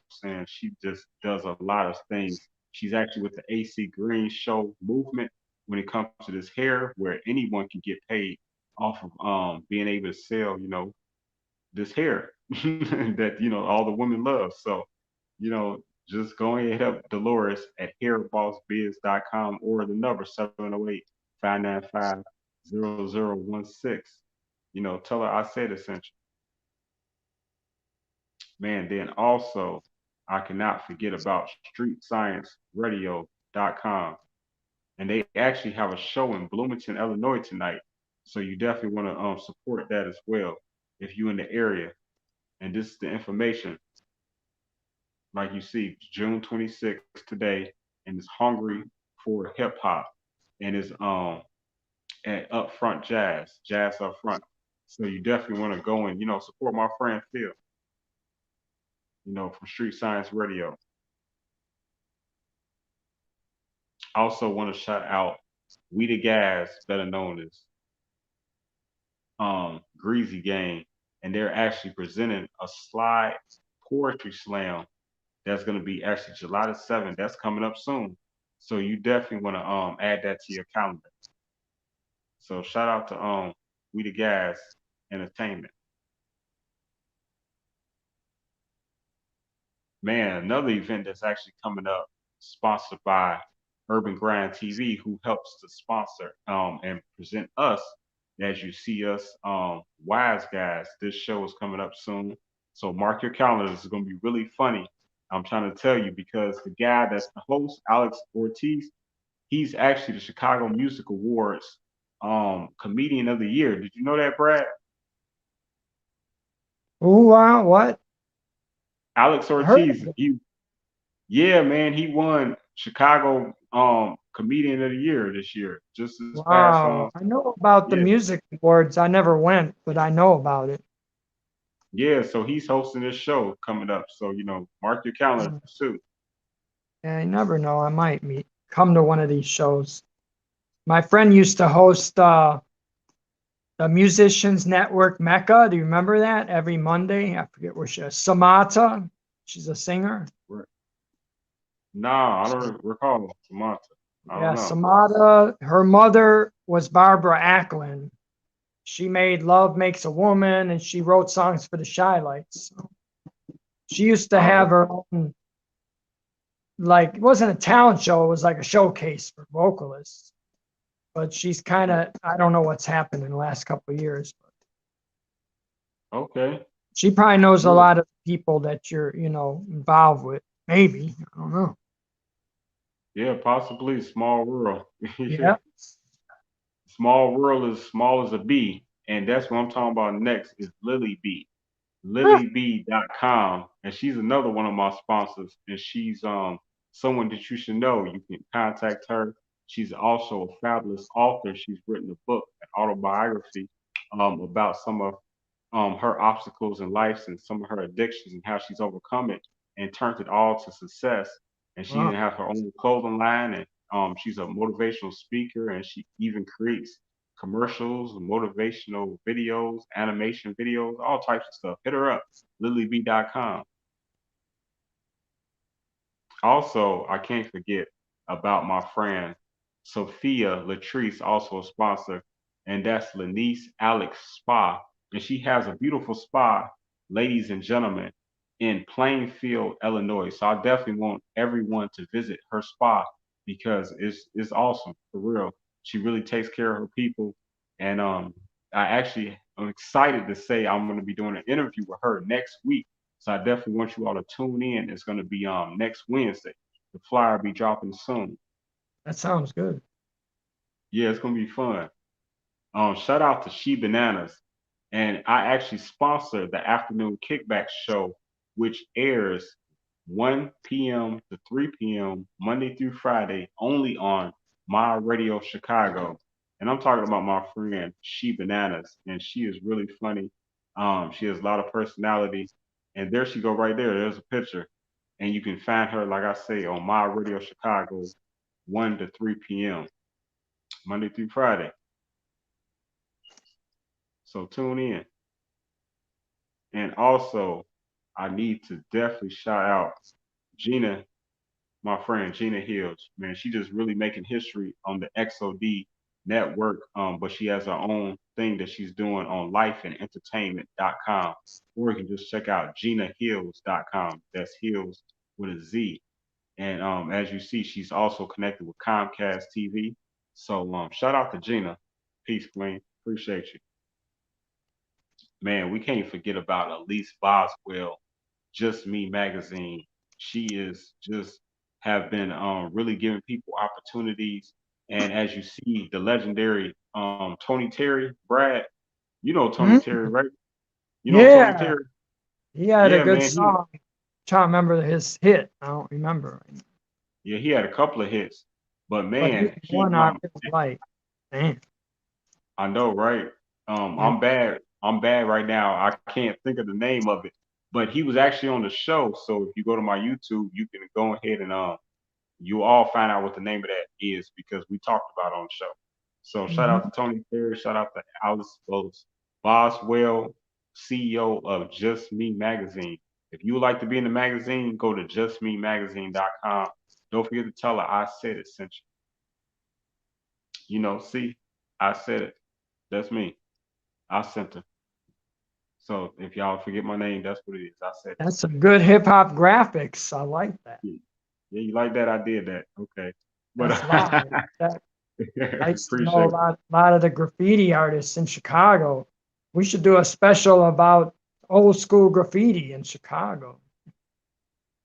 saying she just does a lot of things. She's actually with the AC Green Show movement when it comes to this hair, where anyone can get paid off of being able to sell, this hair that all the women love. So, just go ahead and hit up Dolores at hairbossbiz.com or the number 708-595-0016. Tell her I said essential. Man, then also I cannot forget about streetscienceradio.com. And they actually have a show in Bloomington, Illinois tonight. So you definitely want to support that as well if you're in the area. And this is the information, like you see, June 26th today, and it's Hungry for Hip Hop. And it's at Up Front Jazz, Jazz Up Front. So you definitely want to go and support my friend Phil, from Street Science Radio. I also want to shout out We the Gas, better known as Greasy Gang, and they're actually presenting a slide poetry slam that's going to be actually July the 7th. That's coming up soon. So you definitely want to add that to your calendar. So shout out to We the Gas Entertainment. Man, another event that's actually coming up, sponsored by Urban Grind TV, who helps to sponsor and present us. As you see us, Wise Guys, this show is coming up soon. So mark your calendars. It's going to be really funny. I'm trying to tell you because the guy that's the host, Alex Ortiz, he's actually the Chicago Music Awards Comedian of the Year. Did you know that, Brad? Oh wow, what? Alex I heard Ortiz, of it. yeah, man, he won Chicago Comedian of the Year this year. Just this past Wow, I know about the yeah. music awards. I never went, but I know about it. Yeah, so he's hosting this show coming up. So, mark your calendar too. Yeah, I never know. I might come to one of these shows. My friend used to host the Musicians Network Mecca. Do you remember that? Every Monday, I forget where she is. Samata, she's a singer. Right. Nah, I don't recall Samantha. I don't Yeah, know. Samata. Her mother was Barbara Acklin. She made Love Makes a Woman, and she wrote songs for the Shy Lights. So she used to Oh, have her own, like, it wasn't a talent show, it was like a showcase for vocalists. But she's kind of, I don't know what's happened in the last couple of years. okay. She probably knows a Yeah. lot of people that you're, involved with. Maybe. I don't know. Yeah, possibly small world. Yeah. Small world is small as a bee. And that's what I'm talking about next is Lily B. LilyB.com. And she's another one of my sponsors. And she's someone that you should know. You can contact her. She's also a fabulous author. She's written a book, an autobiography about some of her obstacles in life and some of her addictions and how she's overcome it and turned it all to success. And she Wow. even has her own clothing line, and she's a motivational speaker, and she even creates commercials, motivational videos, animation videos, all types of stuff. Hit her up, lilyb.com. Also, I can't forget about my friend Sophia Latrice, also a sponsor, and that's Lanice Alex Spa. And she has a beautiful spa, ladies and gentlemen, in Plainfield, Illinois. So I definitely want everyone to visit her spa because it's awesome for real. She really takes care of her people. And I'm excited to say I'm going to be doing an interview with her next week. So I definitely want you all to tune in. It's going to be next Wednesday. The flyer will be dropping soon. That sounds good. Yeah, it's going to be fun. Shout out to She Bananas. And I actually sponsor the afternoon kickback show, which airs 1 p.m. to 3 p.m. Monday through Friday, only on My Radio Chicago. And I'm talking about my friend She Bananas, and she is really funny. She has a lot of personality, and there she go right there. There's a picture, and you can find her, like I say, on My Radio Chicago, 1 to 3 p.m. Monday through Friday. So tune in. And also, I need to definitely shout out Gina, my friend Gina Hills. Man, she just really making history on the XOD network. But she has her own thing that she's doing on lifeandentertainment.com. Or you can just check out GinaHills.com. That's Hills with a Z. And as you see, she's also connected with Comcast TV. So shout out to Gina. Peace, Queen. Appreciate you. Man, we can't forget about Elise Boswell, Just Me magazine. She is just have been really giving people opportunities. And as you see, the legendary Tony Terry, Brad, you know Tony Hmm? Terry, right? You know Tony Yeah, Terry? he had a Yeah, good man. song. Trying to remember his hit. I don't remember. He had a couple of hits, but But he man, had one I really like. Damn. I know, right? Yeah. I'm bad. I'm bad right now. I can't think of the name of it, but he was actually on the show. So if you go to my YouTube, you can go ahead and you all find out what the name of that is because we talked about it on the show. So shout out Mhm. to Tony Perry. Shout out to Alice Boswell, CEO of Just Me Magazine. If you would like to be in the magazine, go to justmemagazine.com. Don't forget to tell her I said it sent you. See, I said it. That's me. I sent her. So if y'all forget my name, that's what it is. I said That's some good hip hop graphics. I like that. it. Yeah, you like that? I did that. Okay. But That's live. That I used to know appreciate it. a lot of the graffiti artists in Chicago. We should do a special about old school graffiti in Chicago.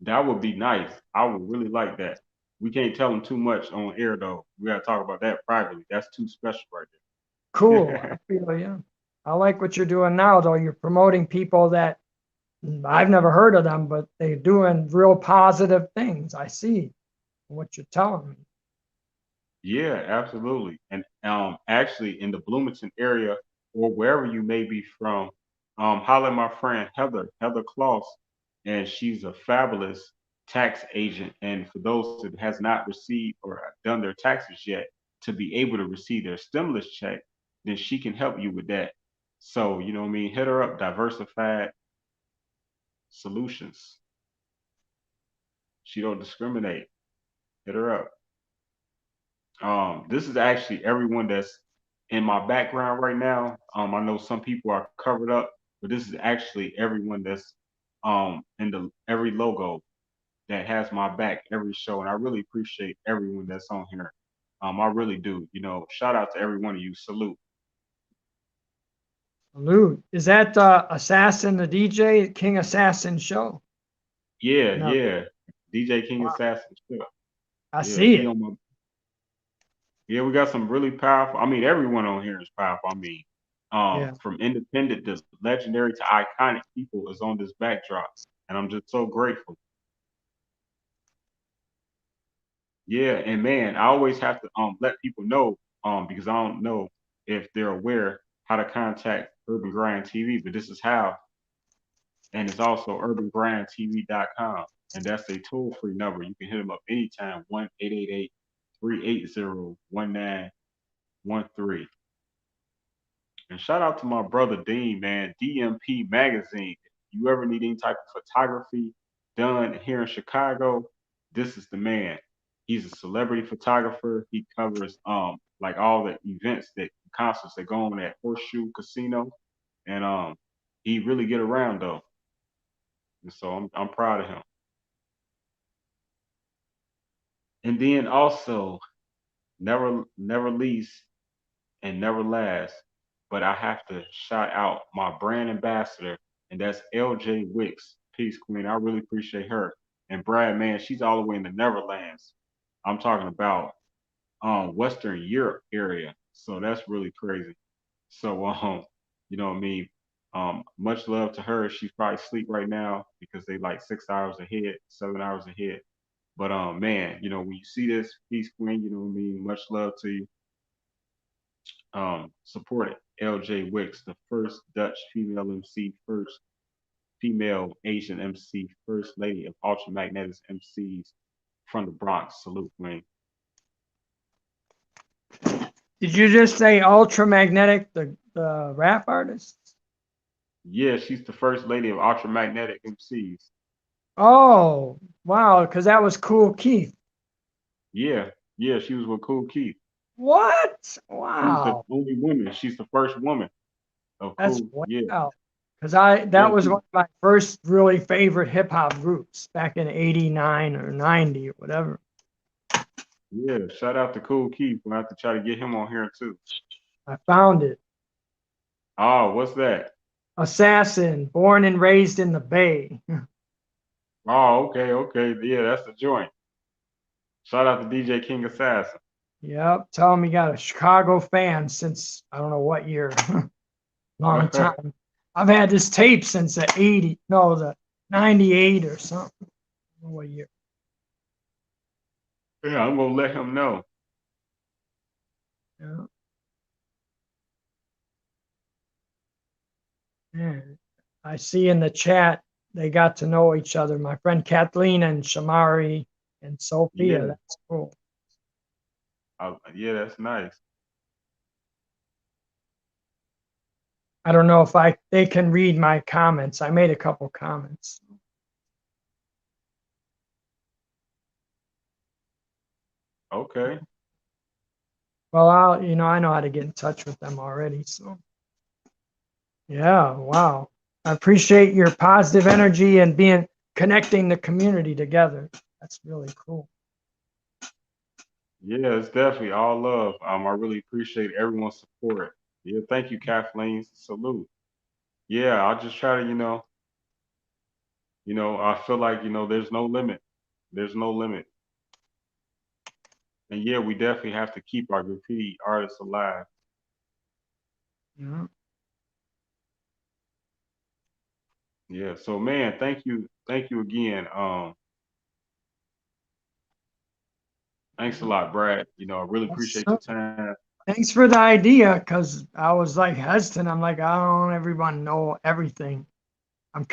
That would be nice. I would really like that. We can't tell them too much on air though. We gotta talk about that privately. That's too special right Cool. I there. feel you. I like what you're doing now, though. You're promoting people that I've never heard of them, but they're doing real positive things. I see what you're telling me. Yeah, absolutely. And actually in the Bloomington area or wherever you may be from, holler at my friend Heather Kloss, and she's a fabulous tax agent. And for those that has not received or done their taxes yet, to be able to receive their stimulus check, then she can help you with that. So, you know what I mean? Hit her up, Diversified Solutions. She don't discriminate. Hit her up. This is actually everyone that's in my background right now. I know some people are covered up, but this is actually everyone that's in the every logo that has my back every show, and I really appreciate everyone that's on here. I really do. Shout out to every one of you. Salute. Salute. Is that Assassin, the DJ, King Assassin show? Yeah, No. yeah. DJ King Wow. Assassin. Sure. I Yeah, see he it. on my. Yeah, we got some really powerful. I mean, everyone on here is powerful. I mean, Yeah. from independent to legendary to iconic people is on this backdrop, and I'm just so grateful. Yeah, and man, I always have to let people know because I don't know if they're aware how to contact Urban Grind TV, but this is how, and it's also urbangrindtv.com, and that's a toll-free number. You can hit them up anytime, 1-888-380-1913. And shout out to my brother Dean, man, DMP Magazine. If you ever need any type of photography done here in Chicago, this is the man. He's a celebrity photographer. He covers like all the events that concerts that go on at Horseshoe Casino. And he really get around though. And so I'm proud of him. And then also, never least and never last, but I have to shout out my brand ambassador, and that's LJ Wicks. Peace, Queen. I really appreciate her. And Brad, man, she's all the way in the Netherlands. I'm talking about Western Europe area. So that's really crazy. So you know what I mean? Much love to her. She's probably asleep right now because they like 6 hours ahead, 7 hours ahead. But man, when you see this, Peace Queen, you know what I mean? Much love to you. Supported LJ Wicks, the first Dutch female MC, first female Asian MC, first lady of Ultramagnetic MCs from the Bronx. Salute, man. Did you just say Ultramagnetic, the rap artist? Yeah, she's the first lady of Ultramagnetic MCs. Oh, wow, because that was Cool Keith. Yeah, yeah, she was with Cool Keith. What? She was the Wow. only woman. She's the first woman of That's Cool. Yeah, wow. Because yeah. that was one of my first really favorite hip hop groups back in 89 or 90 or whatever. Yeah, shout out to Cool Keith. We'll have to try to get him on here too. I found it. Oh, what's that? Assassin, born and raised in the Bay. Oh, okay, okay. Yeah, that's the joint. Shout out to DJ King Assassin. Yep. Tell him he got a Chicago fan since I don't know what year. Long time. I've had this tape since the 80, no, the 98 or something. I don't know what year. Yeah, I'm gonna let him know. Yeah. Yeah. I see in the chat they got to know each other. My friend Kathleen and Shamari and Sophia. Yeah, That's cool. yeah, that's nice. I don't know if they can read my comments. I made a couple comments. Okay. Well, I know how to get in touch with them already. So, yeah, wow. I appreciate your positive energy and connecting the community together. That's really cool. Yeah, it's definitely all love. I really appreciate everyone's support. Yeah, thank you, Kathleen. Salute. Yeah, I just try to, I feel like, there's no limit. There's no limit. And yeah, we definitely have to keep our graffiti artists alive. Yeah. Yeah. So man, thank you again. Thanks a lot, Brad. I really Yes, appreciate sir. your time. Thanks for the idea, because I was like hesitant. I'm like, I don't want everyone to know everything. I'm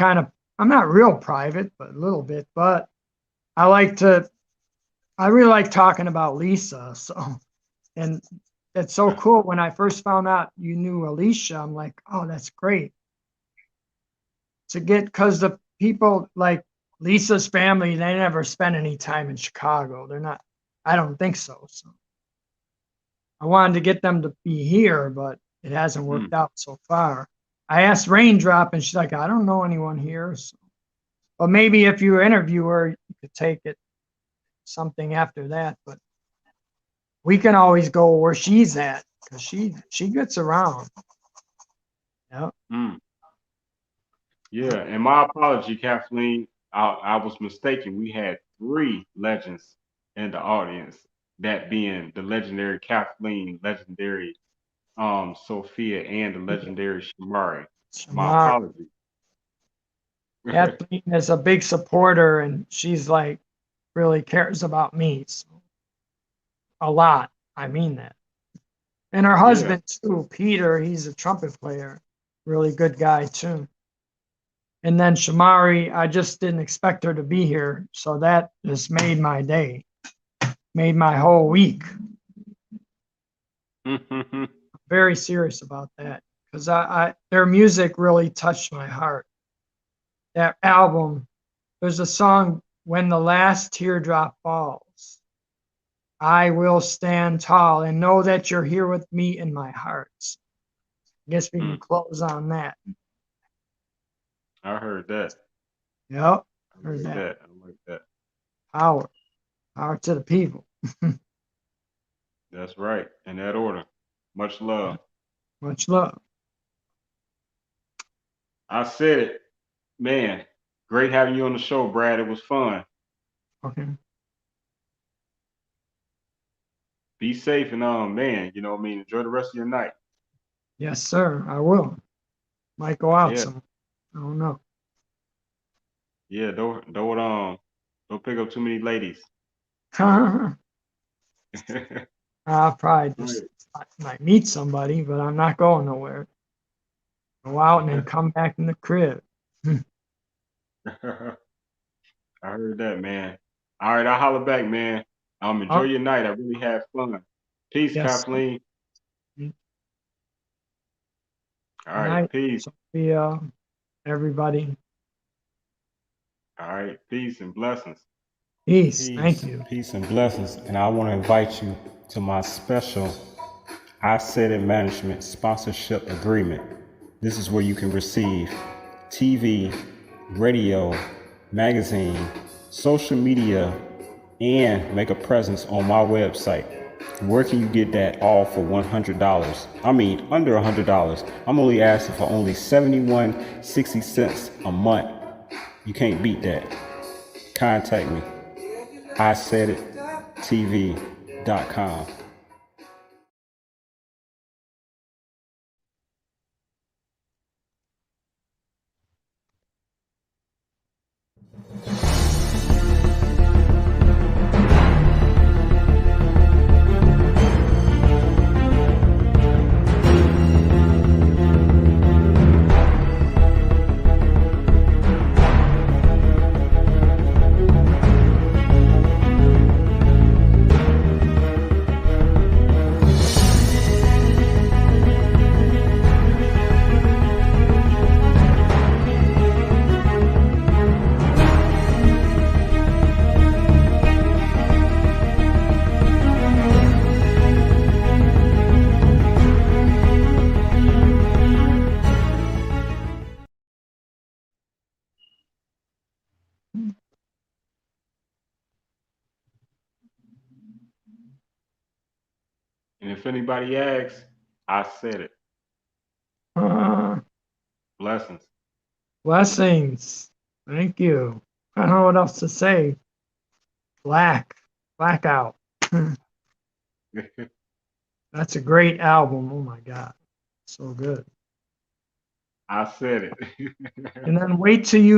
not real private, but a little bit. But I like to, I really like talking about Lisa. So, and it's so cool. When I first found out you knew Alicia, I'm like, oh, that's great because the people like Lisa's family, they never spend any time in Chicago. They're not, I don't think so. So I wanted to get them to be here, but it hasn't Mm. worked out so far. I asked Raindrop, and she's like, I don't know anyone here. So, but maybe if you interview her, you could take it something after that. But we can always go where she's at because she gets around. Yeah. Mm. Yeah. And my apology, Kathleen. I was mistaken. We had three legends in the audience. That being the legendary Kathleen, legendary Sophia, and the legendary Shamari. My Shamar, apology. Kathleen is a big supporter, and she's like really cares about me so, a lot. I mean that. And her Yeah. husband too, Peter. He's a trumpet player, really good guy too. And then Shamari, I just didn't expect her to be here, so that just made my day, made my whole week. Very serious about that because their music really touched my heart. That album, there's a song, When the Last Teardrop Falls, I will stand tall and know that you're here with me in my heart. I guess we can close on that. I heard that. Yep. I like that. I like that. Power to the people. That's right. In that order. Much love. Much love. I said it. Man, great having you on the show, Brad. It was fun. Okay. Be safe and man, enjoy the rest of your night. Yes, sir. I will. Might go out Yeah. some. I don't know. Yeah, don't pick up too many ladies. I'll probably just might meet somebody, but I'm not going nowhere. Go out and then come back in the crib. I heard that, man. All right, I'll holler back, man. Enjoy your night. I really had fun. Peace, Yes. Kathleen. All right, Night, peace. Sophia, everybody. All right, peace and blessings. Peace. Thank you. Peace and blessings. And I want to invite you to my special Isaidit Management sponsorship agreement. This is where you can receive TV, radio, magazine, social media, and make a presence on my website. Where can you get that all for $100? I mean, under $100. I'm only asking for only $71.60 a month. You can't beat that. Contact me. IsaiditTV.com. if anybody asks, I said it. Uh, Blessings. Blessings. Thank you. I don't know what else to say. Blackout. That's a great album. Oh my God. So good. I said it. And then wait till you